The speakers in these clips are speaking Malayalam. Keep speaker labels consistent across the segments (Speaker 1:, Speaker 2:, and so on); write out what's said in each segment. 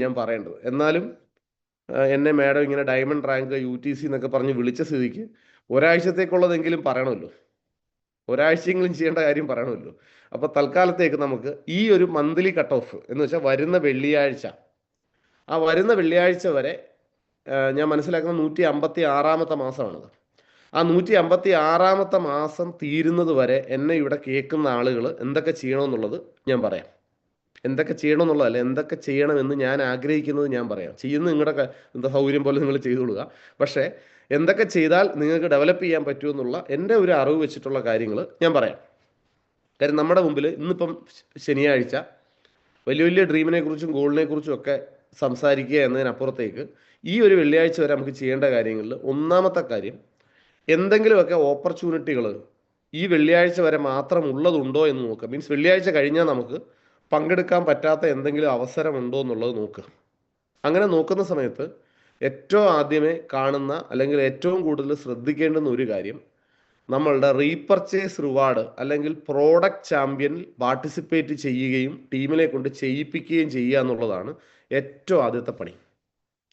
Speaker 1: ഞാൻ പറയേണ്ടത്. എന്നാലും എന്നെ മാഡം ഇങ്ങനെ ഡയമണ്ട് റാങ്ക് UTC എന്നൊക്കെ പറഞ്ഞ് വിളിച്ച സ്ഥിതിക്ക് ഒരാഴ്ചത്തേക്കുള്ളതെങ്കിലും പറയണമല്ലോ, ഒരാഴ്ചയെങ്കിലും ചെയ്യേണ്ട കാര്യം പറയണമല്ലോ. അപ്പോൾ തൽക്കാലത്തേക്ക് നമുക്ക് ഈ ഒരു മന്ത്ലി കട്ട് ഓഫ് എന്ന് വെച്ചാൽ വരുന്ന വെള്ളിയാഴ്ച, ആ വരുന്ന വെള്ളിയാഴ്ച വരെ ഞാൻ മനസ്സിലാക്കുന്ന 156-ാമത്തെ മാസമാണത്. ആ 156-ാമത്തെ മാസം തീരുന്നത് വരെ എന്നെ ഇവിടെ കേൾക്കുന്ന ആളുകൾ എന്തൊക്കെ ചെയ്യണമെന്നുള്ളത് ഞാൻ പറയാം. എന്തൊക്കെ ചെയ്യണമെന്നുള്ളതല്ല, എന്തൊക്കെ ചെയ്യണമെന്ന് ഞാൻ ആഗ്രഹിക്കുന്നത് ഞാൻ പറയാം. ചെയ്യുന്നത് നിങ്ങളുടെ എന്താ സൗകര്യം പോലെ നിങ്ങൾ ചെയ്തോളുക. പക്ഷേ എന്തൊക്കെ ചെയ്താൽ നിങ്ങൾക്ക് ഡെവലപ്പ് ചെയ്യാൻ പറ്റുമെന്നുള്ള എൻ്റെ ഒരു അറിവ് വെച്ചിട്ടുള്ള കാര്യങ്ങൾ ഞാൻ പറയാം. കാര്യം നമ്മുടെ മുമ്പിൽ ഇന്നിപ്പം ശനിയാഴ്ച വലിയ വലിയ ഡ്രീമിനെ കുറിച്ചും ഗോളിനെ കുറിച്ചും ഒക്കെ സംസാരിക്കുക എന്നതിനപ്പുറത്തേക്ക് ഈ ഒരു വെള്ളിയാഴ്ച വരെ നമുക്ക് ചെയ്യേണ്ട കാര്യങ്ങളിൽ ഒന്നാമത്തെ കാര്യം, എന്തെങ്കിലുമൊക്കെ ഓപ്പർച്യൂണിറ്റികൾ ഈ വെള്ളിയാഴ്ച വരെ മാത്രം ഉള്ളതുണ്ടോ എന്ന് നോക്കുക. മീൻസ് വെള്ളിയാഴ്ച കഴിഞ്ഞാൽ നമുക്ക് പങ്കെടുക്കാൻ പറ്റാത്ത എന്തെങ്കിലും അവസരമുണ്ടോ എന്നുള്ളത് നോക്കുക. അങ്ങനെ നോക്കുന്ന സമയത്ത് ഏറ്റവും ആദ്യമേ കാണുന്ന അല്ലെങ്കിൽ ഏറ്റവും കൂടുതൽ ശ്രദ്ധിക്കേണ്ടുന്ന ഒരു കാര്യം, നമ്മളുടെ റീപർച്ചേസ് റിവാർഡ് അല്ലെങ്കിൽ പ്രോഡക്റ്റ് ചാമ്പ്യനിൽ പാർട്ടിസിപ്പേറ്റ് ചെയ്യുകയും ടീമിനെ കൊണ്ട് ചെയ്യിപ്പിക്കുകയും ചെയ്യുക എന്നുള്ളതാണ് ഏറ്റവും ആദ്യത്തെ പണി.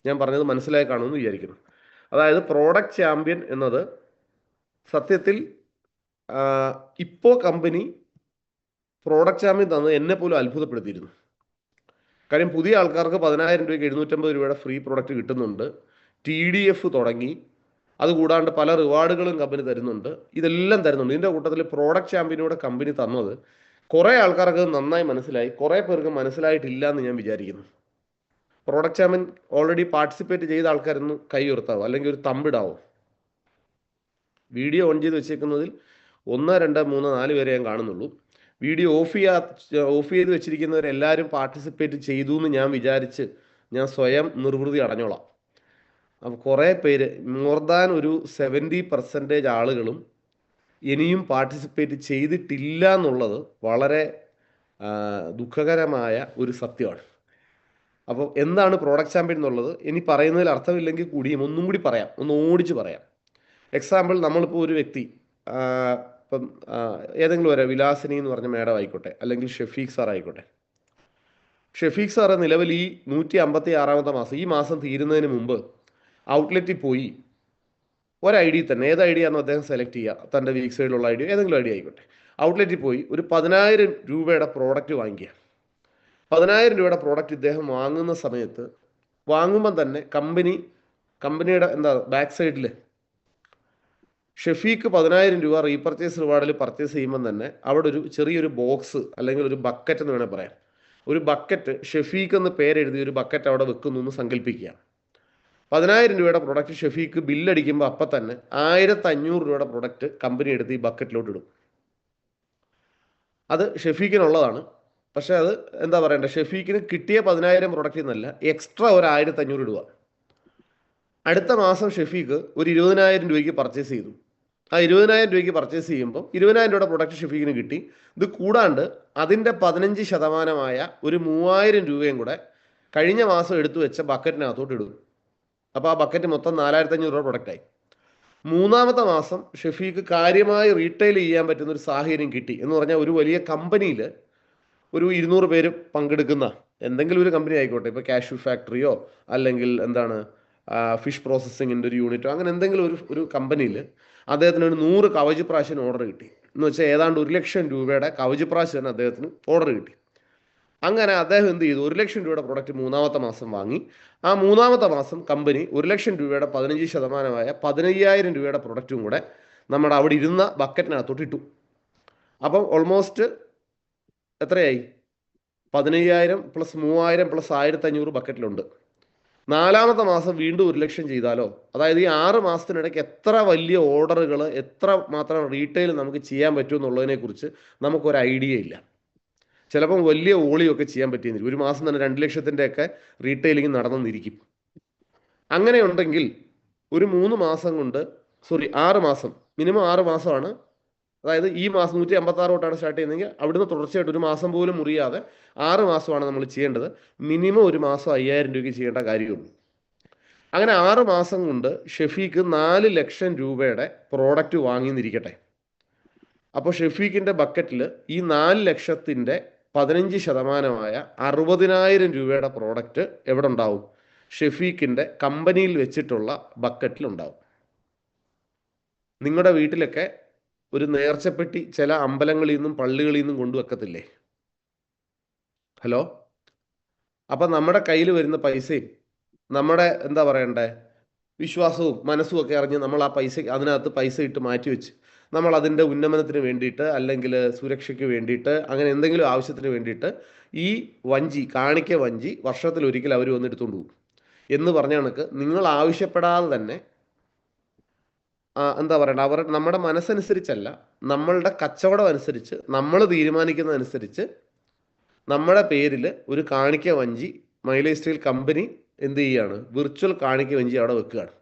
Speaker 1: ഞാൻ പറഞ്ഞത് മനസ്സിലായി കാണുമെന്ന് വിചാരിക്കുന്നു. അതായത് പ്രോഡക്റ്റ് ചാമ്പ്യൻ എന്നത് സത്യത്തിൽ ഇപ്പോൾ കമ്പനി പ്രോഡക്റ്റ് ചാമ്പ്യൻ തന്നത് എന്നെ പോലും അത്ഭുതപ്പെടുത്തിയിരുന്നു. കാര്യം പുതിയ ആൾക്കാർക്ക് 10,000 രൂപയ്ക്ക് 750 രൂപയുടെ ഫ്രീ പ്രോഡക്റ്റ് കിട്ടുന്നുണ്ട്. TDF തുടങ്ങി, അതുകൂടാണ്ട് പല റിവാർഡുകളും കമ്പനി തരുന്നുണ്ട്. ഇതെല്ലാം തരുന്നുണ്ട്. ഇതിൻ്റെ കൂട്ടത്തിൽ പ്രോഡക്റ്റ് ചാമ്പ്യനോട് കമ്പനി തന്നത് കുറേ ആൾക്കാർക്ക് നന്നായി മനസ്സിലായി, കുറേ പേർക്ക് മനസ്സിലായിട്ടില്ല എന്ന് ഞാൻ വിചാരിക്കുന്നു. പ്രോഡക്റ്റ് ചാമ്പ്യൻ ഓൾറെഡി പാർട്ടിസിപ്പേറ്റ് ചെയ്ത ആൾക്കാരൊന്ന് കൈ ഉയർത്താവോ, അല്ലെങ്കിൽ ഒരു തമ്പിടാവോ? വീഡിയോ ഓൺ ചെയ്ത് വെച്ചേക്കുന്നതിൽ 1, 2, 3, 4 പേരെ ഞാൻ കാണുന്നുള്ളൂ. വീഡിയോ ഓഫ് ചെയ്ത് വെച്ചിരിക്കുന്നവരെല്ലാവരും പാർട്ടിസിപ്പേറ്റ് ചെയ്തു എന്ന് ഞാൻ വിചാരിച്ച് ഞാൻ സ്വയം നിർവൃതി അടഞ്ഞോളാം. അപ്പോൾ കുറേ പേര്, മോർ ദാൻ ഒരു 70% ആളുകളും ഇനിയും പാർട്ടിസിപ്പേറ്റ് ചെയ്തിട്ടില്ല എന്നുള്ളത് വളരെ ദുഃഖകരമായ ഒരു സത്യമാണ്. അപ്പോൾ എന്താണ് പ്രോഡക്റ്റ് ചാമ്പ്യൻ എന്നുള്ളത് ഇനി പറയുന്നതിൽ അർത്ഥമില്ലെങ്കിൽ കൂടിയും ഒന്നും കൂടി പറയാം, ഒന്ന് ഓടിച്ച് പറയാം. എക്സാമ്പിൾ, നമ്മളിപ്പോൾ ഒരു വ്യക്തി ഇപ്പം ഏതെങ്കിലും ഒരു വിലാസിനി എന്ന് പറഞ്ഞ മേഡം ആയിക്കോട്ടെ, അല്ലെങ്കിൽ ഷെഫീഖ് സാർ ആയിക്കോട്ടെ. ഷെഫീഖ് സാറ് നിലവിൽ ഈ 156-ാമത്തെ മാസം, ഈ മാസം തീരുന്നതിന് മുമ്പ് ഔട്ട്ലെറ്റിൽ പോയി ഒരു ID തന്നെ, ഏത് ID ആണെന്ന് അദ്ദേഹം സെലക്ട് ചെയ്യുക, തൻ്റെ വീക്ക് സൈഡിലുള്ള ID, ഏതെങ്കിലും ID ആയിക്കോട്ടെ. ഔട്ട്ലെറ്റിൽ പോയി ഒരു 10,000 രൂപയുടെ പ്രോഡക്റ്റ് വാങ്ങിക്കുക. 10,000 രൂപയുടെ പ്രോഡക്റ്റ് ഇദ്ദേഹം വാങ്ങുന്ന സമയത്ത്, വാങ്ങുമ്പം തന്നെ കമ്പനിയുടെ ബാക്ക് സൈഡിൽ ഷെഫീഖ് 10,000 രൂപ റീപർച്ചേസ് റിവാർഡിൽ പർച്ചേസ് ചെയ്യുമ്പം തന്നെ അവിടെ ഒരു ചെറിയൊരു ബോക്സ് അല്ലെങ്കിൽ ഒരു ബക്കറ്റ് എന്ന് വേണേൽ പറയാം, ഒരു ബക്കറ്റ്, ഷെഫീഖ് എന്ന് പേരെഴുതി ഒരു ബക്കറ്റ് അവിടെ വെക്കുന്നു എന്ന് സങ്കല്പിക്കുക. 10,000 രൂപയുടെ പ്രൊഡക്റ്റ് ഷെഫീഖ് ബില്ലടിക്കുമ്പോൾ അപ്പം തന്നെ 1,500 രൂപയുടെ പ്രൊഡക്റ്റ് കമ്പനി എടുത്ത് ഈ ബക്കറ്റിലോട്ട് ഇടും. അത് ഷെഫീഖിനുള്ളതാണ്. പക്ഷേ അത് എന്താ പറയണ്ടേ, ഷെഫീഖിന് കിട്ടിയ 10,000 പ്രൊഡക്റ്റിൽ നിന്നല്ല, എക്സ്ട്രാ ഒരു 1,500 രൂപ. അടുത്ത മാസം ഷെഫീഖ് ഒരു 20,000 രൂപയ്ക്ക് പർച്ചേസ് ചെയ്തു. ആ 20,000 രൂപയ്ക്ക് പർച്ചേസ് ചെയ്യുമ്പോൾ 20,000 രൂപയുടെ പ്രൊഡക്റ്റ് ഷെഫീഖിന് കിട്ടി. ഇത് കൂടാണ്ട് അതിൻ്റെ 15% ഒരു 3,000 രൂപയും കൂടെ കഴിഞ്ഞ മാസം എടുത്തു വെച്ച ബക്കറ്റിനകത്തോട്ട് ഇടും. അപ്പോൾ ആ ബക്കറ്റ് മൊത്തം 4,500 രൂപ പ്രൊഡക്റ്റായി. മൂന്നാമത്തെ മാസം ഷെഫീഖ് കാര്യമായി റീറ്റെയിൽ ചെയ്യാൻ പറ്റുന്ന ഒരു സാഹചര്യം കിട്ടി എന്ന് പറഞ്ഞാൽ, ഒരു വലിയ കമ്പനിയിൽ ഒരു 200 പേര് പങ്കെടുക്കുന്ന എന്തെങ്കിലും ഒരു കമ്പനി ആയിക്കോട്ടെ, ഇപ്പോൾ കാഷ്യൂ ഫാക്ടറിയോ അല്ലെങ്കിൽ ഫിഷ് പ്രോസസ്സിങ്ങിൻ്റെ ഒരു യൂണിറ്റോ, അങ്ങനെ എന്തെങ്കിലും ഒരു കമ്പനിയിൽ അദ്ദേഹത്തിന് ഒരു 100 കവച് പ്രാശിന് ഓർഡർ കിട്ടി. എന്ന് വെച്ചാൽ ഏതാണ്ട് 1,00,000 രൂപയുടെ കവച് പ്രാശിന് അദ്ദേഹത്തിന് ഓർഡർ കിട്ടി. അങ്ങനെ അദ്ദേഹം എന്ത് ചെയ്തു, 1,00,000 രൂപയുടെ പ്രൊഡക്റ്റ് മൂന്നാമത്തെ മാസം വാങ്ങി. ആ മൂന്നാമത്തെ മാസം കമ്പനി 1,00,000 രൂപയുടെ 15% 15,000 രൂപയുടെ പ്രൊഡക്റ്റും കൂടെ നമ്മുടെ അവിടെ ഇരുന്ന ബക്കറ്റിനകത്തോട്ട് ഇട്ടു. അപ്പം ഓൾമോസ്റ്റ് എത്രയായി? 15,000 പ്ലസ് 3,000 പ്ലസ് 1,500 ബക്കറ്റിലുണ്ട്. നാലാമത്തെ മാസം വീണ്ടും 1,00,000 ചെയ്താലോ, അതായത് ഈ 6 മാസത്തിനിടയ്ക്ക് എത്ര വലിയ ഓർഡറുകൾ, എത്ര മാത്രം റീറ്റെയിൽ നമുക്ക് ചെയ്യാൻ പറ്റുമെന്നുള്ളതിനെ കുറിച്ച് നമുക്കൊരു ഐഡിയ ഇല്ല. ചിലപ്പം വലിയ ഓളിയൊക്കെ ചെയ്യാൻ പറ്റിയെന്നിരിക്കും. ഒരു മാസം തന്നെ 2,00,000-ൻ്റെ റീറ്റെയിലിംഗ് നടന്നെന്നിരിക്കും. അങ്ങനെ ഉണ്ടെങ്കിൽ ഒരു 3 മാസം കൊണ്ട്, 6 മാസം, മിനിമം 6 മാസമാണ്. അതായത് ഈ മാസം 156 തൊട്ടാണ് സ്റ്റാർട്ട് ചെയ്യുന്നതെങ്കിൽ അവിടുന്ന് തുടർച്ചയായിട്ട് ഒരു മാസം പോലും മുറിയാതെ 6 മാസമാണ് നമ്മൾ ചെയ്യേണ്ടത്. മിനിമം ഒരു മാസം 5,000 രൂപയ്ക്ക് ചെയ്യേണ്ട കാര്യമുള്ളൂ. അങ്ങനെ 6 മാസം കൊണ്ട് ഷെഫീഖ് 4,00,000 രൂപയുടെ പ്രോഡക്റ്റ് വാങ്ങിയെന്നിരിക്കട്ടെ. അപ്പോൾ ഷെഫീഖിൻ്റെ ബക്കറ്റിൽ ഈ 4,00,000-ൻ്റെ 15% 60,000 രൂപയുടെ പ്രോഡക്റ്റ് എവിടെ ഉണ്ടാവും? ഷെഫീഖിൻ്റെ കമ്പനിയിൽ വെച്ചിട്ടുള്ള ബക്കറ്റിലുണ്ടാവും. നിങ്ങളുടെ വീട്ടിലൊക്കെ ഒരു നേർച്ചപ്പെട്ടി ചില അമ്പലങ്ങളിൽ നിന്നും പള്ളികളിൽ നിന്നും കൊണ്ടുവെക്കത്തില്ലേ? ഹലോ. അപ്പം നമ്മുടെ കയ്യിൽ വരുന്ന പൈസയും നമ്മുടെ എന്താ പറയണ്ടേ വിശ്വാസവും മനസ്സും ഒക്കെ അറിഞ്ഞ് നമ്മൾ ആ പൈസ അതിനകത്ത് പൈസ ഇട്ട് മാറ്റി വെച്ച് നമ്മൾ അതിൻ്റെ ഉന്നമനത്തിന് വേണ്ടിയിട്ട് അല്ലെങ്കിൽ സുരക്ഷയ്ക്ക് വേണ്ടിയിട്ട് അങ്ങനെ എന്തെങ്കിലും ആവശ്യത്തിന് വേണ്ടിയിട്ട് ഈ വഞ്ചി കാണിക്ക വഞ്ചി വർഷത്തിലൊരിക്കൽ അവർ വന്ന് എടുത്തുകൊണ്ട് പോകും എന്ന് പറഞ്ഞ കണക്ക് നിങ്ങൾ ആവശ്യപ്പെടാതെ തന്നെ എന്താ പറയണ്ട നമ്മുടെ മനസ്സനുസരിച്ചല്ല, നമ്മളുടെ കച്ചവടം അനുസരിച്ച് നമ്മൾ തീരുമാനിക്കുന്നതനുസരിച്ച് നമ്മുടെ പേരിൽ ഒരു കാണിക്ക വഞ്ചി മൈലേജ് സ്റ്റീൽ കമ്പനി എന്ത് ചെയ്യുകയാണ്? വിർച്വൽ കാണിക്ക വഞ്ചി അവിടെ വെക്കുകയാണ്.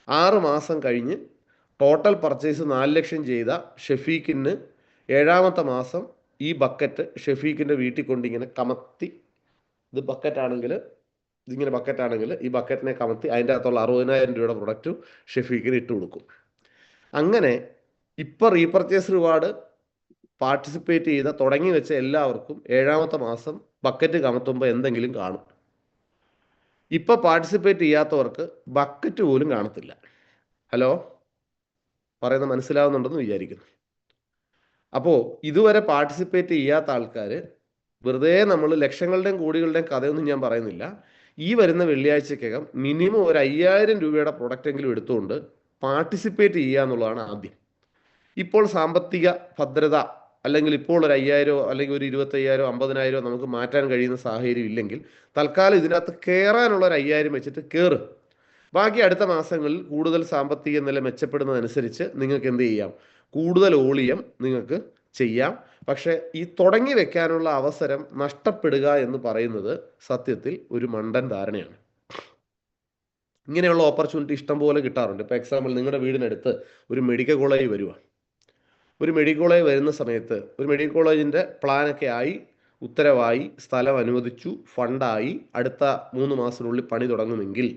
Speaker 1: 6 മാസം കഴിഞ്ഞ് ടോട്ടൽ പർച്ചേസ് 4 ലക്ഷം ചെയ്ത ഷെഫീഖിന് 7ാമത്തെ മാസം ഈ ബക്കറ്റ് ഷെഫീഖിൻ്റെ വീട്ടിൽ കൊണ്ടിങ്ങനെ കമത്തി, ഇത് ബക്കറ്റാണെങ്കിൽ ഇതിങ്ങനെ ബക്കറ്റാണെങ്കിൽ ഈ ബക്കറ്റിനെ കമത്തി അതിൻ്റെ അകത്തുള്ള 60,000 രൂപയുടെ പ്രൊഡക്റ്റും ഷെഫീഖിന് ഇട്ട് കൊടുക്കും. അങ്ങനെ ഇപ്പം റീപർച്ചേസ് റിവാർഡ് പാർട്ടിസിപ്പേറ്റ് ചെയ്ത തുടങ്ങി വെച്ച എല്ലാവർക്കും 7ാമത്തെ മാസം ബക്കറ്റ് കമത്തുമ്പോൾ എന്തെങ്കിലും കാണും. ഇപ്പം പാർട്ടിസിപ്പേറ്റ് ചെയ്യാത്തവർക്ക് ബക്കറ്റ് പോലും കാണത്തില്ല. ഹലോ, പറയുന്നത് മനസ്സിലാവുന്നുണ്ടെന്ന് വിചാരിക്കുന്നു. അപ്പോൾ ഇതുവരെ പാർട്ടിസിപ്പേറ്റ് ചെയ്യാത്ത ആൾക്കാർ വെറുതെ നമ്മൾ ലക്ഷങ്ങളുടെയും കോടികളുടെയും കഥയൊന്നും ഞാൻ പറയുന്നില്ല. ഈ വരുന്ന വെള്ളിയാഴ്ചക്കകം മിനിമം ഒരു 5,000 രൂപയുടെ പ്രൊഡക്റ്റെങ്കിലും എടുത്തുകൊണ്ട് പാർട്ടിസിപ്പേറ്റ് ചെയ്യുക എന്നുള്ളതാണ് ആദ്യം. ഇപ്പോൾ സാമ്പത്തിക ഭദ്രത അല്ലെങ്കിൽ ഇപ്പോൾ ഒരു 5,000 അല്ലെങ്കിൽ ഒരു 25,000 50,000 നമുക്ക് മാറ്റാൻ കഴിയുന്ന സാഹചര്യം ഇല്ലെങ്കിൽ തൽക്കാലം ഇതിനകത്ത് കയറാനുള്ള ഒരു 5,000 വെച്ചിട്ട് കയറും. ബാക്കി അടുത്ത മാസങ്ങളിൽ കൂടുതൽ സാമ്പത്തിക നില മെച്ചപ്പെടുന്നതനുസരിച്ച് നിങ്ങൾക്ക് എന്ത് ചെയ്യാം? കൂടുതൽ ഓളിയം നിങ്ങൾക്ക് ചെയ്യാം. പക്ഷേ ഈ തുടങ്ങി വെക്കാനുള്ള അവസരം നഷ്ടപ്പെടുക എന്ന് പറയുന്നത് സത്യത്തിൽ ഒരു മണ്ടൻ ധാരണയാണ്. ഇങ്ങനെയുള്ള ഓപ്പർച്യൂണിറ്റി ഇഷ്ടം പോലെ കിട്ടാറുണ്ട്. ഇപ്പോൾ എക്സാമ്പിൾ നിങ്ങളുടെ വീടിനടുത്ത് ഒരു മെഡിക്കൽ കോളേജ് വരുക. ഒരു മെഡിക്കൽ കോളേജ് വരുന്ന സമയത്ത് ഒരു മെഡിക്കൽ കോളേജിൻ്റെ പ്ലാനൊക്കെ ആയി, ഉത്തരവായി, സ്ഥലം അനുവദിച്ചു, ഫണ്ടായി, അടുത്ത 3 മാസത്തിനുള്ളിൽ പണി തുടങ്ങുമെങ്കിൽ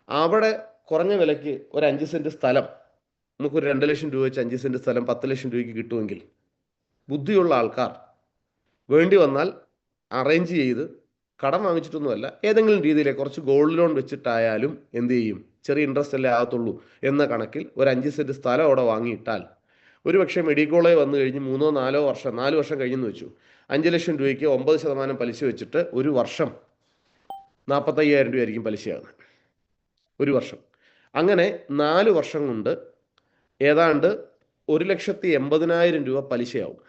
Speaker 1: അവിടെ കുറഞ്ഞ വിലയ്ക്ക് ഒരു 5 സെൻറ്റ് സ്ഥലം നമുക്കൊരു 2 ലക്ഷം രൂപ വെച്ച് 5 സെൻറ്റ് സ്ഥലം 10 ലക്ഷം രൂപയ്ക്ക് കിട്ടുമെങ്കിൽ ബുദ്ധിയുള്ള ആൾക്കാർ വേണ്ടി വന്നാൽ അറേഞ്ച് ചെയ്ത് കടം വാങ്ങിച്ചിട്ടൊന്നുമല്ല, ഏതെങ്കിലും രീതിയിൽ കുറച്ച് ഗോൾഡ് ലോൺ വെച്ചിട്ടായാലും എന്ത് ചെയ്യും? ചെറിയ ഇൻട്രസ്റ്റ് അല്ലേ ആകത്തുള്ളൂ എന്ന കണക്കിൽ ഒരു 5 സെൻറ്റ് സ്ഥലം അവിടെ വാങ്ങിയിട്ടാൽ ഒരു പക്ഷേ മെഡിക്കൽ കോളേജ് വന്നു കഴിഞ്ഞ് 4 വർഷം കഴിഞ്ഞെന്ന് വെച്ചു 5 ലക്ഷം രൂപയ്ക്ക് 9% പലിശ വെച്ചിട്ട് ഒരു വർഷം 45,000 രൂപയായിരിക്കും പലിശയാകുന്നത്. ഒരു വർഷം. അങ്ങനെ 4 വർഷം കൊണ്ട് ഏതാണ്ട് 1,80,000 രൂപ പലിശയാവും.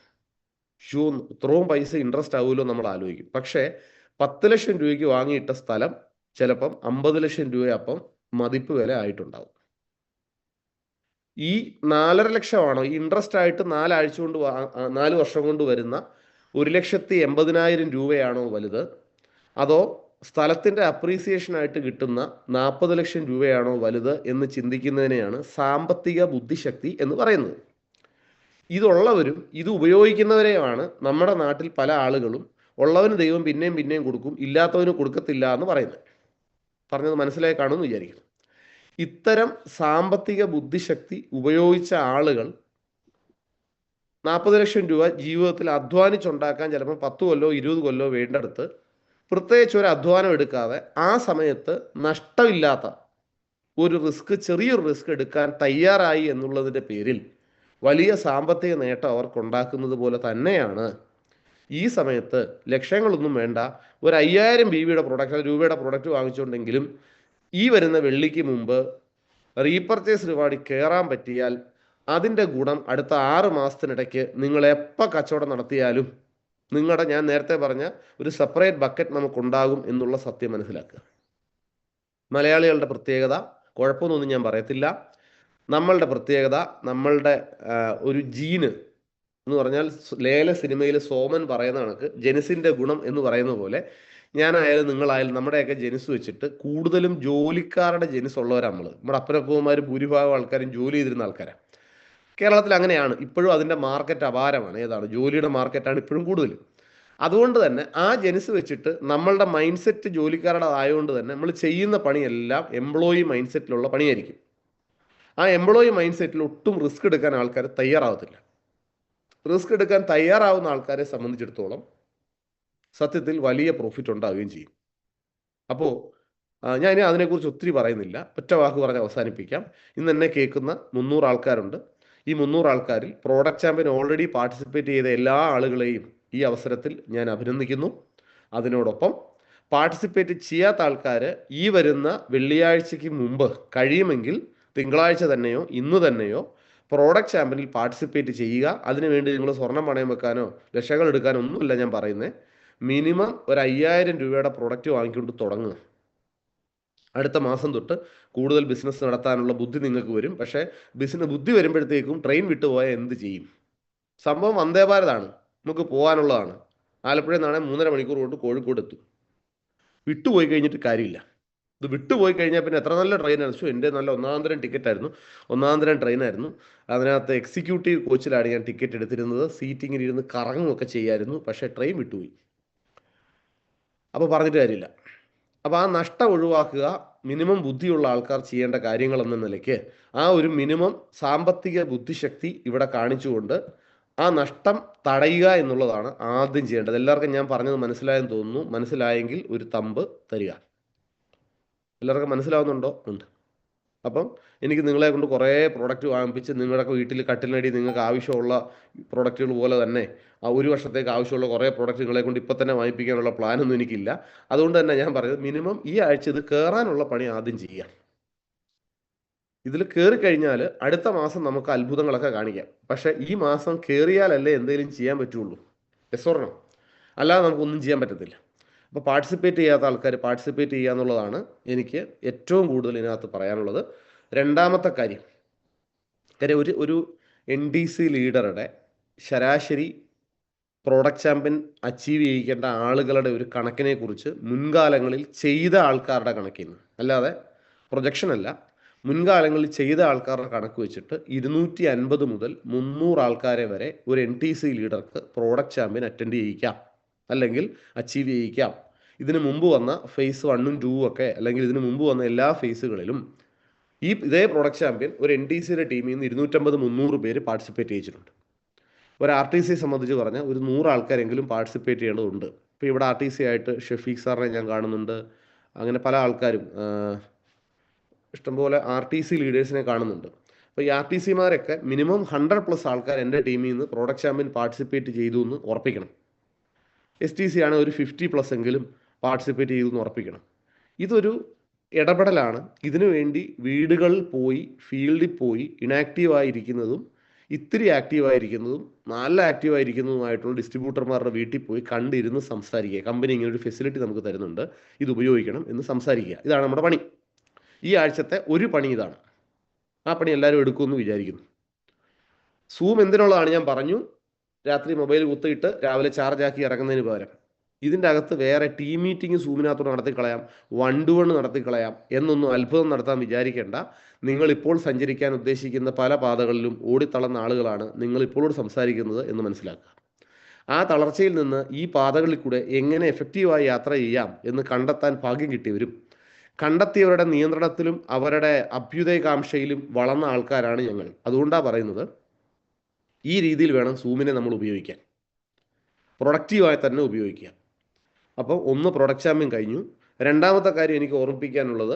Speaker 1: ഇത്രയും പൈസ ഇൻട്രസ്റ്റ് ആവുമല്ലോ നമ്മൾ ആലോചിക്കും. പക്ഷേ 10 ലക്ഷം രൂപയ്ക്ക് വാങ്ങിയിട്ട സ്ഥലം ചിലപ്പം 50 ലക്ഷം രൂപയപ്പം മതിപ്പ് വില ആയിട്ടുണ്ടാവും. ഈ 4.5 ലക്ഷമാണോ ഈ ഇൻട്രസ്റ്റ് ആയിട്ട് 4 വർഷം കൊണ്ട് വരുന്ന 1,80,000 രൂപയാണോ വലുത്, അതോ സ്ഥലത്തിൻ്റെ അപ്രീസിയേഷനായിട്ട് കിട്ടുന്ന 40 ലക്ഷം രൂപയാണോ വലുത് എന്ന് ചിന്തിക്കുന്നതിനെയാണ് സാമ്പത്തിക ബുദ്ധിശക്തി എന്ന് പറയുന്നത്. ഇതുള്ളവരും ഇത് ഉപയോഗിക്കുന്നവരെയാണ് നമ്മുടെ നാട്ടിൽ പല ആളുകളും ഉള്ളവന് ദൈവം പിന്നെയും പിന്നെയും കൊടുക്കും, ഇല്ലാത്തവന് കൊടുക്കത്തില്ല എന്ന് പറയുന്നത്. പറഞ്ഞത് മനസ്സിലായി കാണുമെന്ന് വിചാരിക്കുന്നു. ഇത്തരം സാമ്പത്തിക ബുദ്ധിശക്തി ഉപയോഗിച്ച ആളുകൾ 40 ലക്ഷം രൂപ ജീവിതത്തിൽ അധ്വാനിച്ചുണ്ടാക്കാൻ ചിലപ്പോൾ 10 കൊല്ലോ 20 കൊല്ലോ വേണ്ടടുത്ത് പ്രത്യേകിച്ച് ഒരു അധ്വാനം എടുക്കാതെ ആ സമയത്ത് നഷ്ടമില്ലാത്ത ഒരു റിസ്ക്, ചെറിയൊരു റിസ്ക് എടുക്കാൻ തയ്യാറായി എന്നുള്ളതിൻ്റെ പേരിൽ വലിയ സാമ്പത്തിക നേട്ടം അവർക്കുണ്ടാക്കുന്നത് പോലെ തന്നെയാണ് ഈ സമയത്ത് ലക്ഷങ്ങളൊന്നും വേണ്ട ഒരു 5,000 രൂപയുടെ പ്രൊഡക്റ്റ് വാങ്ങിച്ചുകൊണ്ടെങ്കിലും ഈ വരുന്ന വെള്ളിക്ക് മുമ്പ് റീപർച്ചേസ് റിവാർഡിൽ കയറാൻ പറ്റിയാൽ അതിൻ്റെ ഗുണം അടുത്ത 6 മാസത്തിനിടയ്ക്ക് നിങ്ങൾ എപ്പോൾ കച്ചവടം നടത്തിയാലും ഞാൻ നേരത്തെ പറഞ്ഞ ഒരു സെപ്പറേറ്റ് ബക്കറ്റ് നമുക്കുണ്ടാകും എന്നുള്ള സത്യം മനസ്സിലാക്കുക. മലയാളികളുടെ പ്രത്യേകത കുഴപ്പമൊന്നും ഞാൻ പറയത്തില്ല. നമ്മളുടെ പ്രത്യേകത നമ്മളുടെ ഒരു ജീന് എന്ന് പറഞ്ഞാൽ ലേല സിനിമയിൽ സോമൻ പറയുന്ന കണക്ക് ജെനിസിൻ്റെ ഗുണം എന്ന് പറയുന്ന പോലെ ഞാനായാലും നിങ്ങളായാലും നമ്മുടെയൊക്കെ ജെനിസ് വെച്ചിട്ട് കൂടുതലും ജോലിക്കാരുടെ ജെനിസ് ഉള്ളവരാണ് നമ്മൾ. നമ്മുടെ അപ്പനപ്പൂമാർ ഭൂരിഭാഗം ആൾക്കാരും ജോലി ചെയ്തിരുന്ന ആൾക്കാരാണ്. കേരളത്തിൽ അങ്ങനെയാണ്. ഇപ്പോഴും അതിൻ്റെ മാർക്കറ്റ് അപാരമാണ്. ഏതാണ്? ജോലിയുടെ മാർക്കറ്റാണ് ഇപ്പോഴും കൂടുതലും. അതുകൊണ്ട് തന്നെ ആ ജെനിസ് വെച്ചിട്ട് നമ്മളുടെ മൈൻഡ് സെറ്റ് ജോലിക്കാരുടെ ആയതുകൊണ്ട് തന്നെ നമ്മൾ ചെയ്യുന്ന പണിയെല്ലാം എംപ്ലോയി മൈൻഡ് സെറ്റിലുള്ള പണിയായിരിക്കും. ആ എംപ്ലോയി മൈൻഡ് സെറ്റിൽ ഒട്ടും റിസ്ക് എടുക്കാൻ ആൾക്കാർ തയ്യാറാവത്തില്ല. റിസ്ക് എടുക്കാൻ തയ്യാറാവുന്ന ആൾക്കാരെ സംബന്ധിച്ചിടത്തോളം സത്യത്തിൽ വലിയ പ്രോഫിറ്റ് ഉണ്ടാവുകയും ചെയ്യും. അപ്പോൾ ഞാൻ ഇനി അതിനെക്കുറിച്ച് ഒത്തിരി പറയുന്നില്ല, ഒറ്റ വാക്ക് പറഞ്ഞ് അവസാനിപ്പിക്കാം. ഇന്ന് എന്നെ കേൾക്കുന്ന 300 ആൾക്കാരുണ്ട്. ഈ 300 ആൾക്കാരിൽ പ്രോഡക്റ്റ് ചാമ്പ്യൻ ഓൾറെഡി പാർട്ടിസിപ്പേറ്റ് ചെയ്ത എല്ലാ ആളുകളെയും ഈ അവസരത്തിൽ ഞാൻ അഭിനന്ദിക്കുന്നു. അതിനോടൊപ്പം പാർട്ടിസിപ്പേറ്റ് ചെയ്യാത്ത ആൾക്കാർ ഈ വരുന്ന വെള്ളിയാഴ്ചയ്ക്ക് മുമ്പ്, കഴിയുമെങ്കിൽ തിങ്കളാഴ്ച തന്നെയോ ഇന്ന് തന്നെയോ പ്രോഡക്റ്റ് ചാമ്പ്യനിൽ പാർട്ടിസിപ്പേറ്റ് ചെയ്യുക. അതിനുവേണ്ടി നിങ്ങൾ സ്വർണ്ണം പണയം വെക്കാനോ ലക്ഷങ്ങൾ എടുക്കാനോ ഒന്നുമില്ല ഞാൻ പറയുന്നത്. മിനിമം ഒരു 5000 രൂപയുടെ പ്രൊഡക്റ്റ് വാങ്ങിക്കൊണ്ട് തുടങ്ങുക. അടുത്ത മാസം തൊട്ട് കൂടുതൽ ബിസിനസ് നടത്താനുള്ള ബുദ്ധി നിങ്ങൾക്ക് വരും. പക്ഷേ ബുദ്ധി വരുമ്പോഴത്തേക്കും ട്രെയിൻ വിട്ടുപോയാൽ എന്ത് ചെയ്യും? സംഭവം വന്ദേ ഭാരതാണ്, നമുക്ക് പോകാനുള്ളതാണ്. ആലപ്പുഴയിൽ നിന്നാണെങ്കിൽ 3.5 മണിക്കൂർ കൊണ്ട് കോഴിക്കോട് എത്തും. വിട്ടുപോയി കഴിഞ്ഞിട്ട് കാര്യമില്ല. ഇത് വിട്ടുപോയി കഴിഞ്ഞാൽ പിന്നെ എത്ര നല്ല ട്രെയിൻ ആയിരുന്നു. എൻ്റെ നല്ല ഒന്നാന്തരം ടിക്കറ്റായിരുന്നു, ഒന്നാന്തരം ട്രെയിനായിരുന്നു. അതിനകത്ത് എക്സിക്യൂട്ടീവ് കോച്ചിലാണ് ഞാൻ ടിക്കറ്റ് എടുത്തിരുന്നത്. സീറ്റിങ്ങിൽ ഇരുന്ന് കറങ്ങുമൊക്കെ ചെയ്യായിരുന്നു. പക്ഷേ ട്രെയിൻ വിട്ടുപോയി. അപ്പോൾ പറഞ്ഞിട്ട് കാര്യമില്ല. അപ്പോൾ ആ നഷ്ടം ഒഴിവാക്കുക മിനിമം ബുദ്ധിയുള്ള ആൾക്കാർ ചെയ്യേണ്ട കാര്യങ്ങൾ എന്ന നിലയ്ക്ക് ആ ഒരു മിനിമം സാമ്പത്തിക ബുദ്ധിശക്തി ഇവിടെ കാണിച്ചുകൊണ്ട് ആ നഷ്ടം തടയുക എന്നുള്ളതാണ് ആദ്യം ചെയ്യേണ്ടത്. എല്ലാവർക്കും ഞാൻ പറഞ്ഞത് മനസ്സിലായെന്ന് തോന്നുന്നു. മനസ്സിലായെങ്കിൽ ഒരു തമ്പ് തരിക. എല്ലാവർക്കും മനസ്സിലാവുന്നുണ്ടോ? ഉണ്ട്. അപ്പം എനിക്ക് നിങ്ങളെ കൊണ്ട് കുറേ പ്രോഡക്റ്റ് വാങ്ങിപ്പിച്ച് നിങ്ങളുടെ വീട്ടിൽ കട്ടിലിനടി നിങ്ങൾക്ക് ആവശ്യമുള്ള പ്രോഡക്റ്റുകൾ പോലെ തന്നെ ആ ഒരു വർഷത്തേക്ക് ആവശ്യമുള്ള കുറേ പ്രോഡക്റ്റ് നിങ്ങളെ കൊണ്ട് ഇപ്പം തന്നെ വാങ്ങിപ്പിക്കാനുള്ള പ്ലാനൊന്നും എനിക്കില്ല. അതുകൊണ്ട് തന്നെ ഞാൻ പറയുന്നത് മിനിമം ഈ ആഴ്ച ഇത് കയറാനുള്ള പണി ആദ്യം ചെയ്യാം. ഇതിൽ കയറി കഴിഞ്ഞാൽ അടുത്ത മാസം നമുക്ക് അത്ഭുതങ്ങളൊക്കെ കാണിക്കാം. പക്ഷേ ഈ മാസം കയറിയാലല്ലേ എന്തെങ്കിലും ചെയ്യാൻ പറ്റുള്ളൂ. എസ്വർണം അല്ലാതെ നമുക്കൊന്നും ചെയ്യാൻ പറ്റത്തില്ല. അപ്പോൾ പാർട്ടിസിപ്പേറ്റ് ചെയ്യാത്ത ആൾക്കാർ പാർട്ടിസിപ്പേറ്റ് ചെയ്യുക എന്നുള്ളതാണ് എനിക്ക് ഏറ്റവും കൂടുതൽ ഇതിനകത്ത് പറയാനുള്ളത്. രണ്ടാമത്തെ കാര്യം ഒരു NDC ലീഡറുടെ ശരാശരി പ്രോഡക്റ്റ് ചാമ്പ്യൻ അച്ചീവ് ചെയ്യിക്കേണ്ട ആളുകളുടെ ഒരു കണക്കിനെ കുറിച്ച് മുൻകാലങ്ങളിൽ ചെയ്ത ആൾക്കാരുടെ കണക്കിൽ നിന്ന്, അല്ലാതെ പ്രൊജക്ഷൻ അല്ല, മുൻകാലങ്ങളിൽ ചെയ്ത ആൾക്കാരുടെ കണക്ക് വെച്ചിട്ട് 250 മുതൽ 300 ആൾക്കാരെ വരെ ഒരു NTC ലീഡർക്ക് പ്രോഡക്റ്റ് ചാമ്പ്യൻ അറ്റൻഡ് ചെയ്യിക്കാം, അല്ലെങ്കിൽ അച്ചീവ് ചെയ്യിക്കാം. ഇതിനു മുമ്പ് വന്ന ഫേസ് 1ഉം 2ഉം ഒക്കെ, അല്ലെങ്കിൽ ഇതിനു മുമ്പ് വന്ന എല്ലാ ഫേസുകളിലും ഇതേ പ്രോഡക്റ്റ് ചാമ്പ്യൻ ഒരു NTCയുടെ ടീമിൽ നിന്ന് 250-300 പേര് പാർട്ടിസിപ്പേറ്റ് ചെയ്തിട്ടുണ്ട്. ഒരു RTC സംബന്ധിച്ച് പറഞ്ഞാൽ ഒരു 100 ആൾക്കാരെങ്കിലും പാർട്ടിസിപ്പേറ്റ് ചെയ്യേണ്ടതുണ്ട്. ഇപ്പോൾ ഇവിടെ RTC ആയിട്ട് ഷെഫീഖ് സാറിനെ ഞാൻ കാണുന്നുണ്ട്. അങ്ങനെ പല ആൾക്കാരും ഇഷ്ടംപോലെ RTC ലീഡേഴ്സിനെ കാണുന്നുണ്ട്. അപ്പോൾ ഈ RTCമാരൊക്കെ മിനിമം 100+ ആൾക്കാർ എൻ്റെ ടീമിൽ നിന്ന് പ്രോഡക്റ്റ് ചാമ്പ്യൻ പാർട്ടിസിപ്പേറ്റ് ചെയ്തു എന്ന് ഉറപ്പിക്കണം. STC ആണ് ഒരു 50+ എങ്കിലും പാർട്ടിസിപ്പേറ്റ് ചെയ്തു എന്ന് ഉറപ്പിക്കണം. ഇതൊരു ഇടപെടലാണ്. ഇതിനു വേണ്ടി വീടുകളിൽ പോയി, ഫീൽഡിൽ പോയി ഇനാക്റ്റീവായിരിക്കുന്നതും ഇത്തിരി ആക്റ്റീവായിരിക്കുന്നതും നല്ല ആക്റ്റീവായിരിക്കുന്നതുമായിട്ടുള്ള ഡിസ്ട്രിബ്യൂട്ടർമാരുടെ വീട്ടിൽ പോയി കണ്ടിരുന്ന് സംസാരിക്കുക. കമ്പനി ഇങ്ങനെ ഒരു ഫെസിലിറ്റി നമുക്ക് തരുന്നുണ്ട്, ഇത് ഉപയോഗിക്കണം എന്ന് സംസാരിക്കുക. ഇതാണ് നമ്മുടെ പണി. ഈ ആഴ്ചത്തെ ഒരു പണി ഇതാണ്. ആ പണി എല്ലാവരും എടുക്കുമെന്ന് വിചാരിക്കുന്നു. സൂം എന്തിനുള്ളതാണ് ഞാൻ പറഞ്ഞു. രാത്രി മൊബൈൽ കുത്തിയിട്ട് രാവിലെ ചാർജ് ആക്കി ഇറങ്ങുന്നതിന് പകരം ഇതിൻ്റെ അകത്ത് വേറെ ടീം മീറ്റിംഗ് സൂമിനകത്തോട് നടത്തിക്കളയാം, 1-to-1 നടത്തിക്കളയാം എന്നൊന്നും അത്ഭുതം നടത്താൻ വിചാരിക്കേണ്ട. നിങ്ങളിപ്പോൾ സഞ്ചരിക്കാൻ ഉദ്ദേശിക്കുന്ന പല പാതകളിലും ഓടിത്തളർന്ന ആളുകളാണ് നിങ്ങളിപ്പോഴോട് സംസാരിക്കുന്നത് എന്ന് മനസ്സിലാക്കുക. ആ തളർച്ചയിൽ നിന്ന് ഈ പാതകളിൽ കൂടെ എങ്ങനെ എഫക്റ്റീവായി യാത്ര ചെയ്യാം എന്ന് കണ്ടെത്താൻ ഭാഗ്യം കിട്ടിയവരും കണ്ടെത്തിയവരുടെ നിയന്ത്രണത്തിലും അവരുടെ അഭ്യുദയകാംക്ഷയിലും വളർന്ന ആൾക്കാരാണ് ഞങ്ങൾ. അതുകൊണ്ടാണ് പറയുന്നത് ഈ രീതിയിൽ വേണം സൂമിനെ നമ്മൾ ഉപയോഗിക്കാൻ, പ്രൊഡക്റ്റീവായി തന്നെ ഉപയോഗിക്കുക. അപ്പോൾ ഒന്ന് പ്രൊഡക്റ്റ് ചാമ്പ്യൻ കഴിഞ്ഞു. രണ്ടാമത്തെ കാര്യം എനിക്ക് ഓർമ്മിപ്പിക്കാനുള്ളത്,